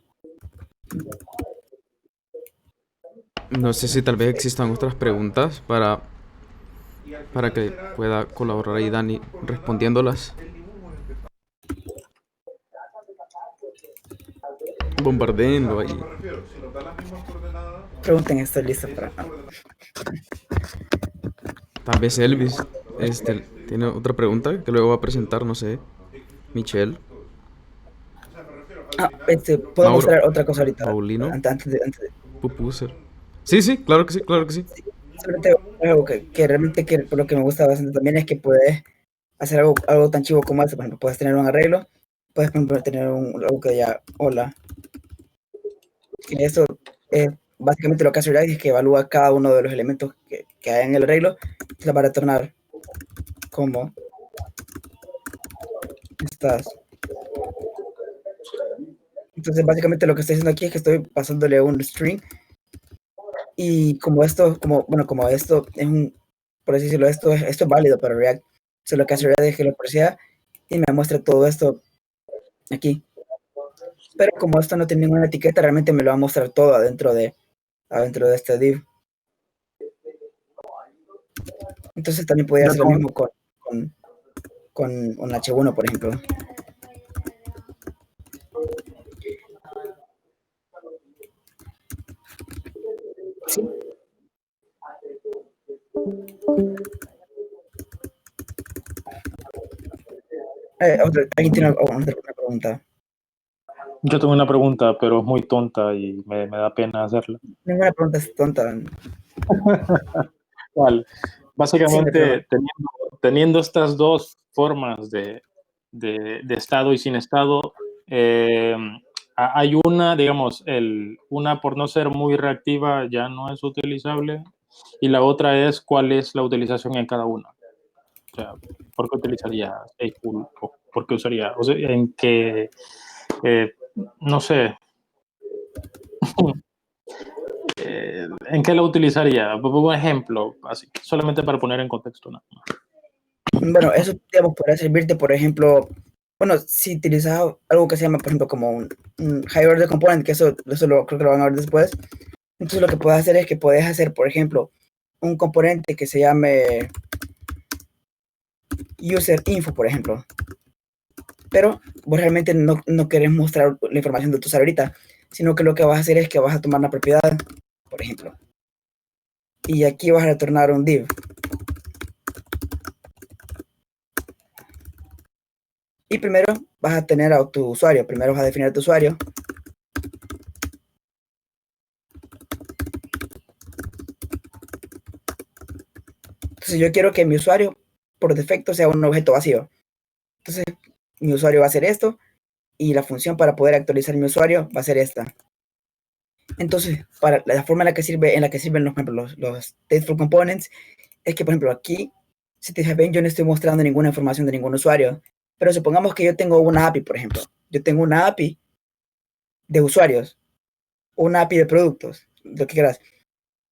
No sé si tal vez existan otras preguntas para que pueda colaborar ahí Dani respondiéndolas. Bombardeenlo ahí. Pregunten, estoy listo para... Tal vez Elvis tiene otra pregunta que luego va a presentar, no sé. Michelle. ¿Puedo Mauro. mostrar otra cosa ahorita? Paulino. Antes de... Pupuser. Sí, claro que sí. Solamente algo que realmente por lo que me gusta bastante también es que puedes hacer algo tan chivo como eso. Por ejemplo, puedes tener un arreglo, puedes por ejemplo, tener algo que ya hola. Y eso es básicamente lo que hace React, es que evalúa cada uno de los elementos que hay en el arreglo y la va a retornar como estás. Entonces básicamente lo que estoy haciendo aquí es que estoy pasándole un string, y como esto es por así decirlo, esto es válido para React. Entonces lo que hace React es que lo procesa y me muestra todo esto aquí. Pero como esto no tiene ninguna etiqueta, realmente me lo va a mostrar todo adentro de este div. Entonces también podría hacer lo mismo con un H1, por ejemplo. Sí. ¿Alguien tiene una pregunta? Yo tengo una pregunta, pero es muy tonta y me da pena hacerla. Ninguna pregunta es tonta. Vale. Básicamente, teniendo estas dos formas de estado y sin estado, hay una, digamos, una por no ser muy reactiva ya no es utilizable, y la otra es cuál es la utilización en cada una. O sea, ¿por qué utilizaría stateful? ¿Por qué usaría? O sea, en que, no sé, ¿en qué lo utilizaría? Un ejemplo, así, solamente para poner en contexto nada más. Bueno, eso, digamos, podría servirte, por ejemplo, bueno, si utilizas algo que se llama, por ejemplo, como un high order component, que eso creo que lo van a ver después. Entonces lo que puedes hacer es que puedes hacer, por ejemplo, un componente que se llame user info, por ejemplo. Pero vos realmente no querés mostrar la información de tu usuario ahorita, sino que lo que vas a hacer es que vas a tomar una propiedad, por ejemplo. Y aquí vas a retornar un div. Y primero vas a tener a tu usuario. Primero vas a definir a tu usuario. Entonces yo quiero que mi usuario por defecto sea un objeto vacío. Entonces mi usuario va a hacer esto, y la función para poder actualizar mi usuario va a ser esta. Entonces, para la forma en la que sirven por ejemplo, los stateful components, es que, por ejemplo, aquí, si te ven, yo no estoy mostrando ninguna información de ningún usuario. Pero supongamos que yo tengo una API, por ejemplo. Yo tengo una API de usuarios, una API de productos, lo que quieras.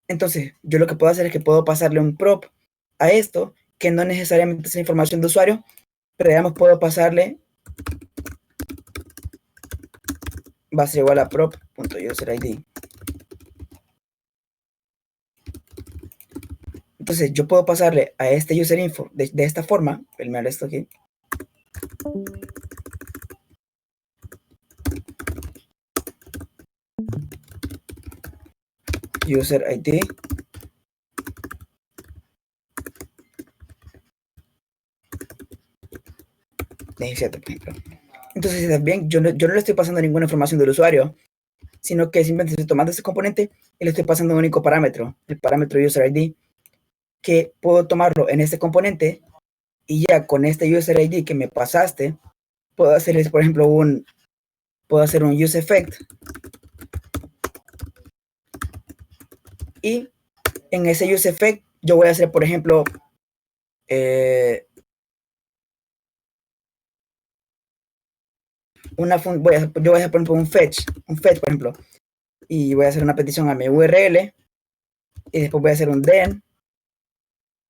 Entonces, yo lo que puedo hacer es que puedo pasarle un prop a esto, que no necesariamente es información de usuario, pero digamos, puedo pasarle, va a ser igual a prop.userid. Entonces yo puedo pasarle a este user info de esta forma, eliminar esto aquí. User ID. De 17, por ejemplo. Entonces, si ves bien, yo no le estoy pasando ninguna información del usuario, sino que simplemente estoy tomando ese componente y le estoy pasando un único parámetro, el parámetro user ID, que puedo tomarlo en este componente y ya con este user ID que me pasaste, puedo hacerles, por ejemplo, puedo hacer un use effect y en ese use effect yo voy a hacer, por ejemplo, yo voy a hacer, por ejemplo, un fetch, por ejemplo, y voy a hacer una petición a mi URL y después voy a hacer un then.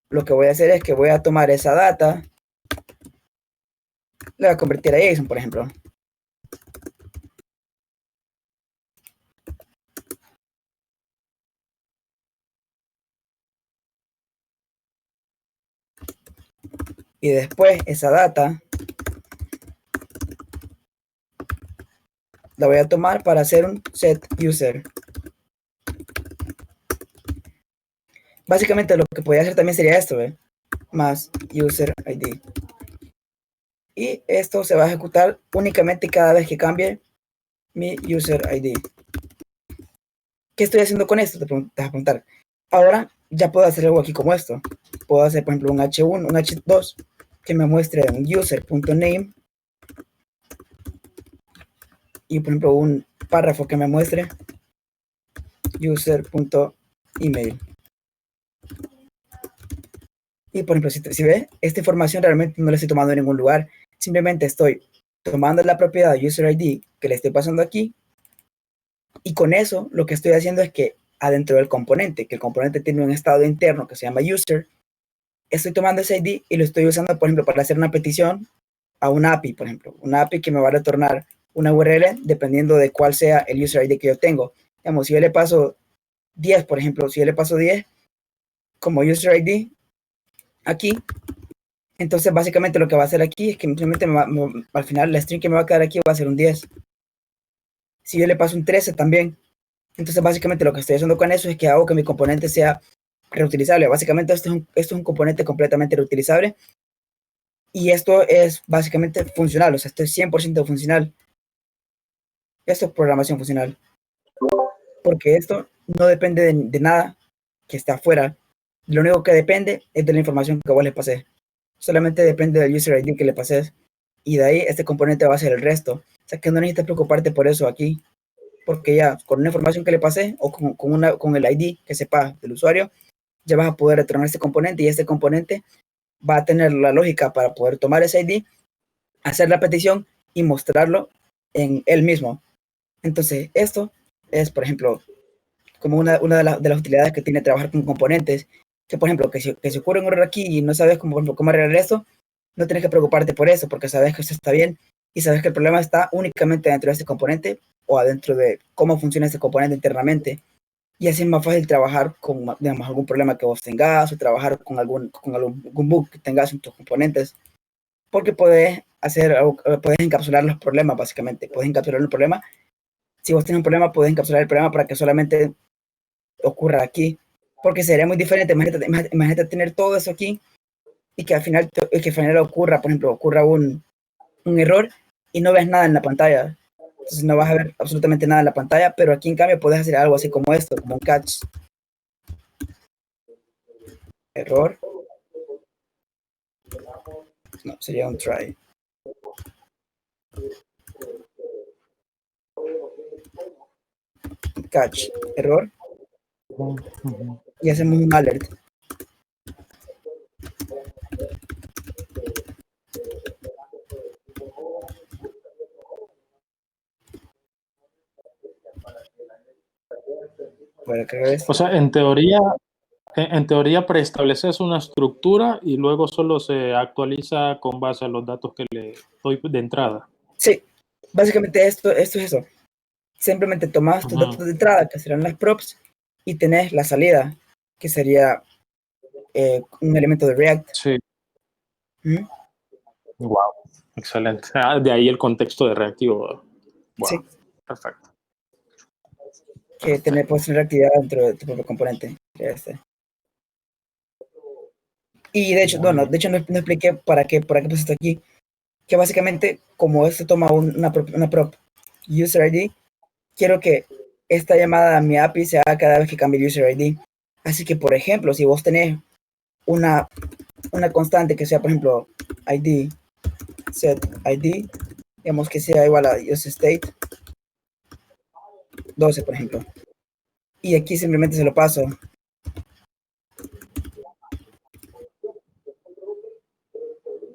Lo que voy a hacer es que voy a tomar esa data, la voy a convertir a JSON, por ejemplo. Y después esa data la voy a tomar para hacer un set user. Básicamente lo que podría hacer también sería esto, ¿ve? Más user ID. Y esto se va a ejecutar únicamente cada vez que cambie mi user ID. ¿Qué estoy haciendo con esto? Te vas a preguntar. Ahora ya puedo hacer algo aquí como esto. Puedo hacer, por ejemplo, un H1, un H2 que me muestre un user.name y, por ejemplo, un párrafo que me muestre user.email. Y, por ejemplo, si ve, esta información realmente no la estoy tomando en ningún lugar. Simplemente estoy tomando la propiedad user ID que le estoy pasando aquí. Y con eso lo que estoy haciendo es que adentro del componente, que el componente tiene un estado interno que se llama user, estoy tomando ese ID y lo estoy usando, por ejemplo, para hacer una petición a una API, por ejemplo. Una API que me va a retornar una URL dependiendo de cuál sea el user ID que yo tengo. Digamos, si yo le paso 10, por ejemplo, si yo le paso 10 como user ID aquí, entonces básicamente lo que va a hacer aquí es que simplemente al final la string que me va a quedar aquí va a ser un 10. Si yo le paso un 13 también, entonces básicamente lo que estoy haciendo con eso es que hago que mi componente sea reutilizable. Básicamente esto es un componente completamente reutilizable y esto es básicamente funcional, o sea, esto es 100% funcional. Esto es programación funcional, porque esto no depende de nada que esté afuera. Lo único que depende es de la información que vos le pasé. Solamente depende del user ID que le pases y de ahí este componente va a ser el resto. O sea que no necesitas preocuparte por eso aquí, porque ya con una información que le pasé o con el ID que sepa del usuario, ya vas a poder retornar este componente y este componente va a tener la lógica para poder tomar ese ID, hacer la petición y mostrarlo en él mismo. Entonces esto es, por ejemplo, como una de las utilidades que tiene trabajar con componentes, que por ejemplo, que si ocurre un error aquí y no sabes cómo arreglar esto, no tienes que preocuparte por eso, porque sabes que eso está bien y sabes que el problema está únicamente dentro de este componente o adentro de cómo funciona este componente internamente. Y así es más fácil trabajar con, digamos, algún problema que vos tengas o trabajar con algún bug que tengas en tus componentes, porque puedes encapsular los problemas, básicamente. Puedes encapsular el problema. Si vos tienes un problema, puedes encapsular el problema para que solamente ocurra aquí, porque sería muy diferente. Imagínate tener todo eso aquí y que al final ocurra, por ejemplo, un error y no ves nada en la pantalla. Entonces no vas a ver absolutamente nada en la pantalla, pero aquí en cambio puedes hacer algo así como esto, como un catch. Error. No, sería un try. Catch, error. Y hacemos un alert. O sea, en teoría preestableces una estructura y luego solo se actualiza con base a los datos que le doy de entrada. Sí, básicamente esto es eso. Simplemente tomas tus datos de entrada, que serán las props, y tenés la salida, que sería un elemento de React. Sí. Wow, excelente. De ahí el contexto de reactivo. Wow, sí. Perfecto. Que puedes tener actividad dentro de tu propio componente. Y de hecho, no expliqué para qué puse esto aquí. Que básicamente, como esto toma una prop user ID, quiero que esta llamada a mi API se haga cada vez que cambie el user ID. Así que, por ejemplo, si vos tenés una constante que sea, por ejemplo, ID, set ID, digamos que sea igual a useState 12, por ejemplo. Y aquí simplemente se lo paso.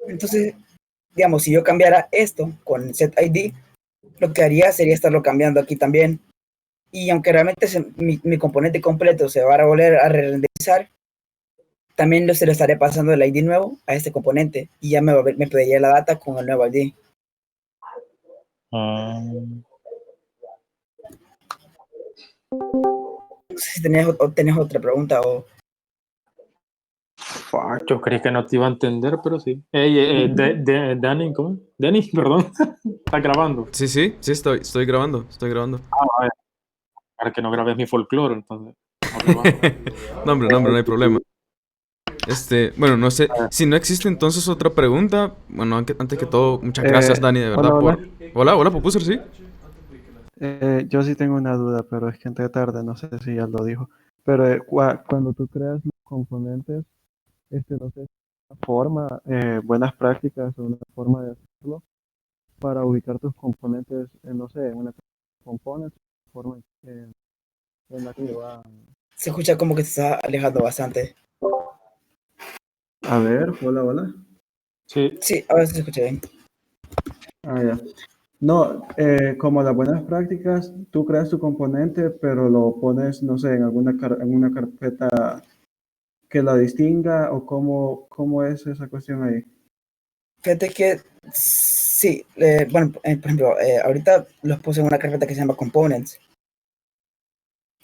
Entonces, digamos, si yo cambiara esto con setID, lo que haría sería estarlo cambiando aquí también. Y aunque realmente mi componente completo se va a volver a renderizar, también se lo estaré pasando el ID nuevo a este componente y ya me pediría la data con el nuevo ID. No sé si tenés otra pregunta o... Fuck, yo creí que no te iba a entender, pero sí. Danny, ¿cómo? Danny, perdón. ¿Está grabando? Sí, estoy grabando. A ver, para que no grabes mi folclore, entonces. No, hombre, no hay problema. Bueno, no sé, si no existe entonces otra pregunta, bueno, antes que todo, muchas gracias, Dani, de verdad, hola. Hola, Pupuser, ¿sí? Yo sí tengo una duda, pero es que entré tarde, no sé si ya lo dijo. Pero cuando tú creas los componentes, no sé, una forma, buenas prácticas o una forma de hacerlo para ubicar tus componentes, no sé, en una componente, forma en la que va. Se escucha como que se está alejando bastante. A ver, hola. Sí, ahora se escucha bien. Ya. No, como las buenas prácticas, tú creas tu componente, pero lo pones, no sé, en en una carpeta que la distinga, o cómo es esa cuestión ahí. Fíjate que sí, bueno, por ejemplo, ahorita los puse en una carpeta que se llama Components.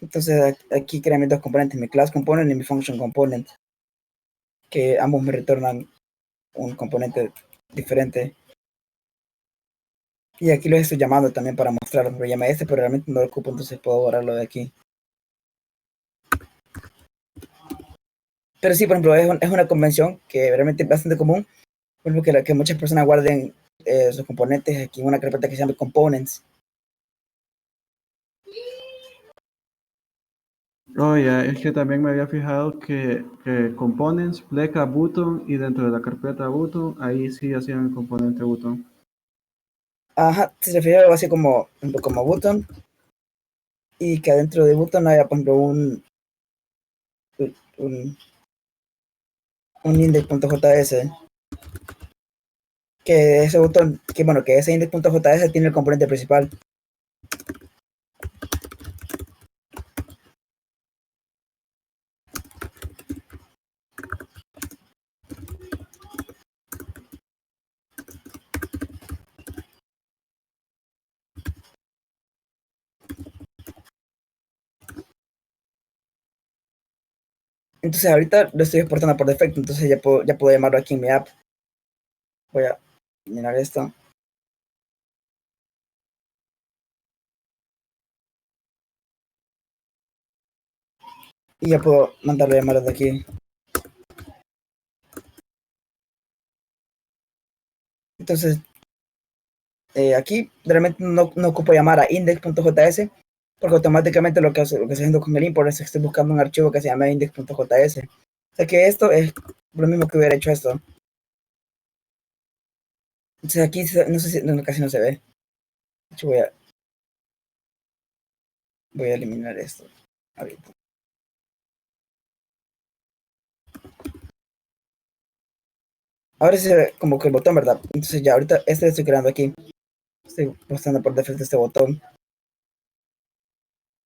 Entonces aquí creé mis dos componentes, mi class component y mi function component, que ambos me retornan un componente diferente. Y aquí los estoy llamando también para mostrarlos, pero llamé pero realmente no lo ocupo, entonces puedo borrarlo de aquí. Pero sí, por ejemplo, es una convención que realmente es bastante común, por ejemplo, que muchas personas guarden sus componentes aquí en una carpeta que se llama Components. Oh, ya, es que también me había fijado que components, pleca, button, y dentro de la carpeta button, ahí sí hacían el componente button. Ajá, se refiere a algo así como button, y que adentro de button haya, por ejemplo, un index.js, que ese botón, que ese index.js tiene el componente principal. Entonces ahorita lo estoy exportando por defecto, entonces ya puedo llamarlo aquí en mi app. Voy a eliminar esto. Y ya puedo mandarlo a llamar desde aquí. Entonces, aquí realmente no ocupo llamar a index.js, porque automáticamente lo que estoy haciendo con el import es que estoy buscando un archivo que se llama index.js. O sea que esto es lo mismo que hubiera hecho esto. Entonces aquí no sé si casi no se ve. De hecho, voy a eliminar esto ahorita. Ahora sí se ve como que el botón, ¿verdad? Entonces ya ahorita estoy creando aquí. Estoy mostrando por defecto este botón.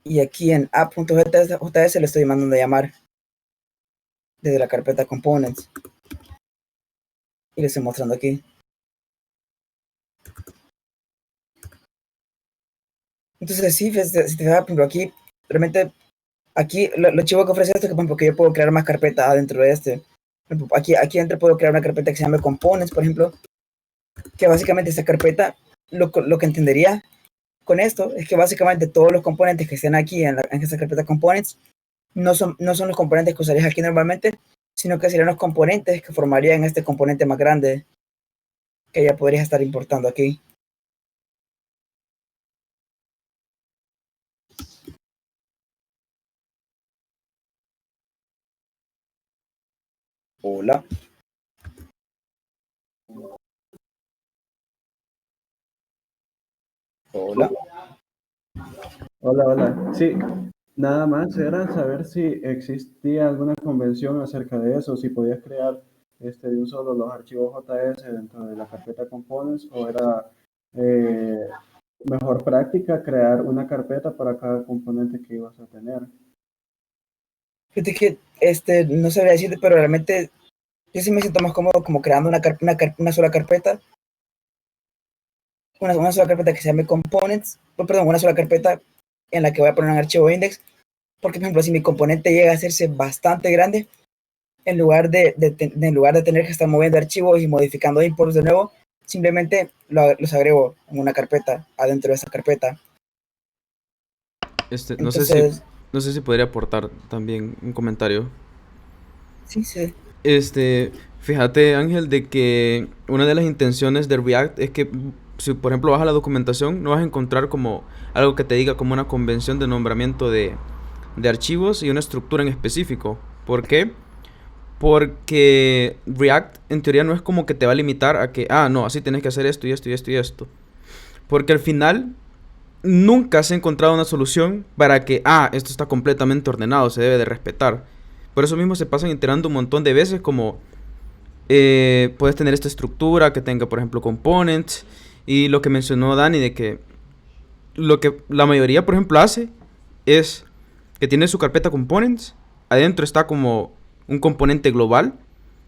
Y aquí en app.js le estoy mandando a llamar desde la carpeta components. Y le estoy mostrando aquí. Entonces sí, si te da, por ejemplo, aquí, realmente, aquí lo chivo que ofrece esto es que, por ejemplo, que yo puedo crear más carpetas dentro de este. Por ejemplo, aquí dentro puedo crear una carpeta que se llame components, por ejemplo, que básicamente esta carpeta, lo que entendería con esto es que básicamente todos los componentes que estén aquí en esta carpeta components no son los componentes que usarías aquí normalmente, sino que serían los componentes que formarían este componente más grande que ya podrías estar importando aquí. Hola. Hola. Hola, hola. Sí, nada más era saber si existía alguna convención acerca de eso, si podías crear de un solo los archivos JS dentro de la carpeta components, o era mejor práctica crear una carpeta para cada componente que ibas a tener. Fíjate que no sabría decirte, pero realmente yo sí me siento más cómodo como creando una sola carpeta. Una sola carpeta que se llame components, perdón, una sola carpeta en la que voy a poner un archivo index, porque por ejemplo si mi componente llega a hacerse bastante grande, en lugar de tener que estar moviendo archivos y modificando imports de nuevo, simplemente los agrego en una carpeta, adentro de esa carpeta. Entonces, no sé si podría aportar también un comentario. Sí, sí. Fíjate, Ángel, de que una de las intenciones de React es que si por ejemplo vas a la documentación, no vas a encontrar como algo que te diga como una convención de nombramiento de archivos y una estructura en específico. ¿Por qué? Porque React en teoría no es como que te va a limitar a que, no, así tienes que hacer esto y esto y esto y esto. Porque al final nunca se ha encontrado una solución para que, esto está completamente ordenado, se debe de respetar. Por eso mismo se pasan iterando un montón de veces como puedes tener esta estructura que tenga, por ejemplo, components. Y lo que mencionó Dani de que lo que la mayoría, por ejemplo, hace es que tiene su carpeta components. Adentro está como un componente global,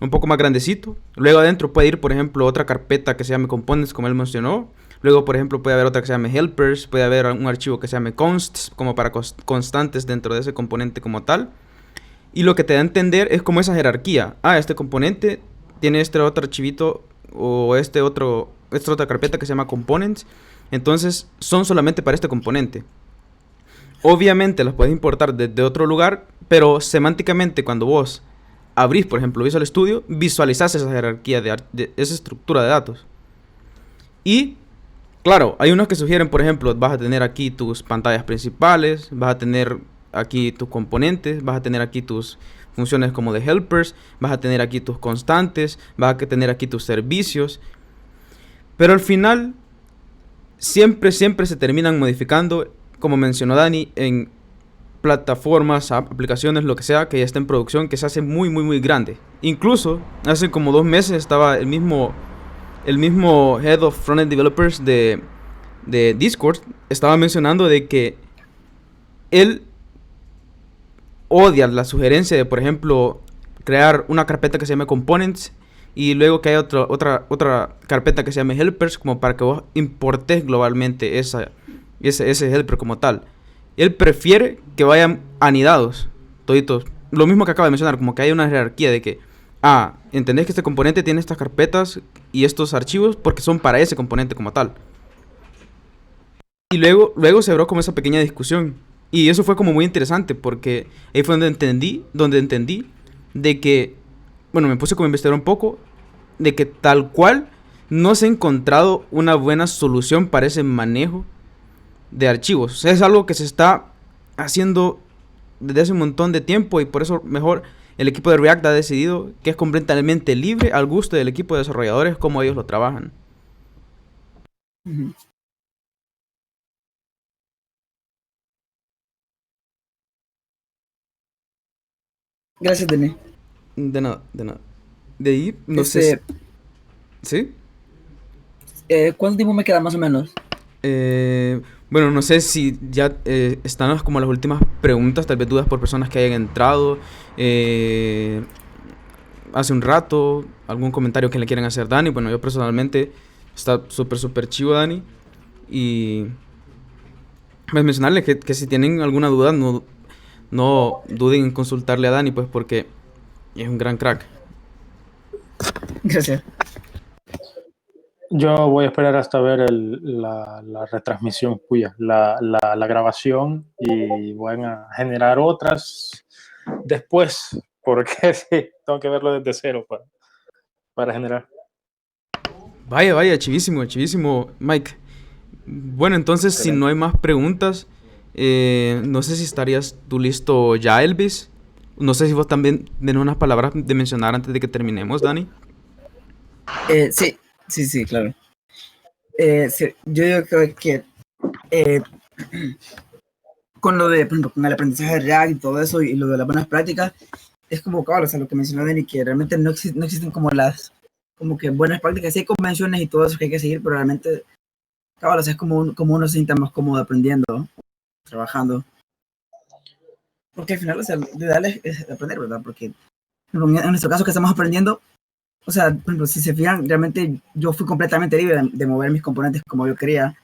un poco más grandecito. Luego adentro puede ir, por ejemplo, otra carpeta que se llame components, como él mencionó. Luego, por ejemplo, puede haber otra que se llame helpers. Puede haber un archivo que se llame consts, como para constantes dentro de ese componente como tal. Y lo que te da a entender es como esa jerarquía. Este componente tiene este otro archivito o esta otra carpeta que se llama components. Entonces son solamente para este componente. Obviamente las puedes importar desde otro lugar, pero semánticamente cuando vos abrís, por ejemplo, Visual Studio, visualizás esa jerarquía de esa estructura de datos. Y claro, hay unos que sugieren, por ejemplo, vas a tener aquí tus pantallas principales, vas a tener aquí tus componentes, vas a tener aquí tus funciones como de helpers, vas a tener aquí tus constantes, vas a tener aquí tus servicios. Pero al final, siempre se terminan modificando, como mencionó Dani, en plataformas, aplicaciones, lo que sea, que ya está en producción, que se hace muy, muy, muy grande. Incluso, hace como 2 meses estaba el mismo Head of Frontend Developers de Discord, estaba mencionando de que él odia la sugerencia de, por ejemplo, crear una carpeta que se llame Components y luego que haya otra carpeta que se llame Helpers, como para que vos importes globalmente ese helper como tal. Él prefiere que vayan anidados toditos. Lo mismo que acaba de mencionar, como que hay una jerarquía de que entendés que este componente tiene estas carpetas y estos archivos porque son para ese componente como tal. Y luego se abrió como esa pequeña discusión. Y eso fue como muy interesante porque ahí fue donde entendí de que, bueno, me puse como a investigar un poco, de que tal cual no se ha encontrado una buena solución para ese manejo de archivos. O sea, es algo que se está haciendo desde hace un montón de tiempo y por eso mejor el equipo de React ha decidido que es completamente libre al gusto del equipo de desarrolladores como ellos lo trabajan. Gracias, Denis. De nada. De ahí, no sé. ¿Sí? ¿Cuánto tiempo me queda más o menos? Bueno, no sé si ya están como las últimas preguntas, tal vez dudas por personas que hayan entrado hace un rato, algún comentario que le quieran hacer Dani. Bueno, yo personalmente está súper chivo Dani. Y pues mencionarles que si tienen alguna duda, no duden en consultarle a Dani, pues porque es un gran crack. Gracias. Yo voy a esperar hasta ver la retransmisión tuya, la grabación, y voy a generar otras después, porque sí, tengo que verlo desde cero para generar. Vaya, chivísimo, Mike. Bueno, entonces, excelente. Si no hay más preguntas, no sé si estarías tú listo ya, Elvis, No sé si vos también tenés unas palabras de mencionar antes de que terminemos, Dani. Sí, claro. Sí, yo digo que con lo de, por ejemplo, con el aprendizaje de React y todo eso y lo de las buenas prácticas, es como, claro, o sea, lo que mencionó Dani, que realmente no existen como como que buenas prácticas, sí hay convenciones y todo eso que hay que seguir, pero realmente, claro, o sea, es como uno se sienta más cómodo aprendiendo, trabajando. Porque al final, o sea, lo ideal es aprender, ¿verdad? Porque en nuestro caso que estamos aprendiendo, o sea, por ejemplo, si se fijan, realmente yo fui completamente libre de mover mis componentes como yo quería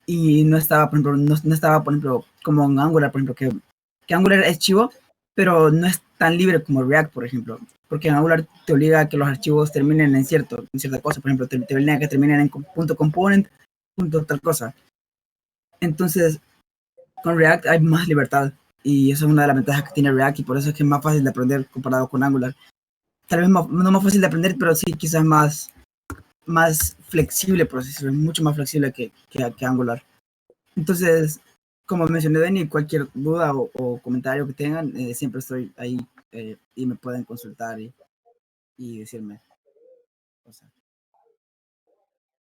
y no estaba, por ejemplo, no estaba, por ejemplo, como en Angular, por ejemplo, que Angular es chivo, pero no es tan libre como React, por ejemplo, porque en Angular te obliga a que los archivos terminen en cierta cosa, por ejemplo, te obliga a que terminen en punto component, punto tal cosa. Entonces, con React hay más libertad y eso es una de las ventajas que tiene React y por eso es que es más fácil de aprender comparado con Angular. Tal vez no más fácil de aprender, pero sí quizás más flexible, por así decirlo, mucho más flexible que Angular. Entonces, como mencioné, Dani, cualquier duda o comentario que tengan, siempre estoy ahí y me pueden consultar y decirme cosas.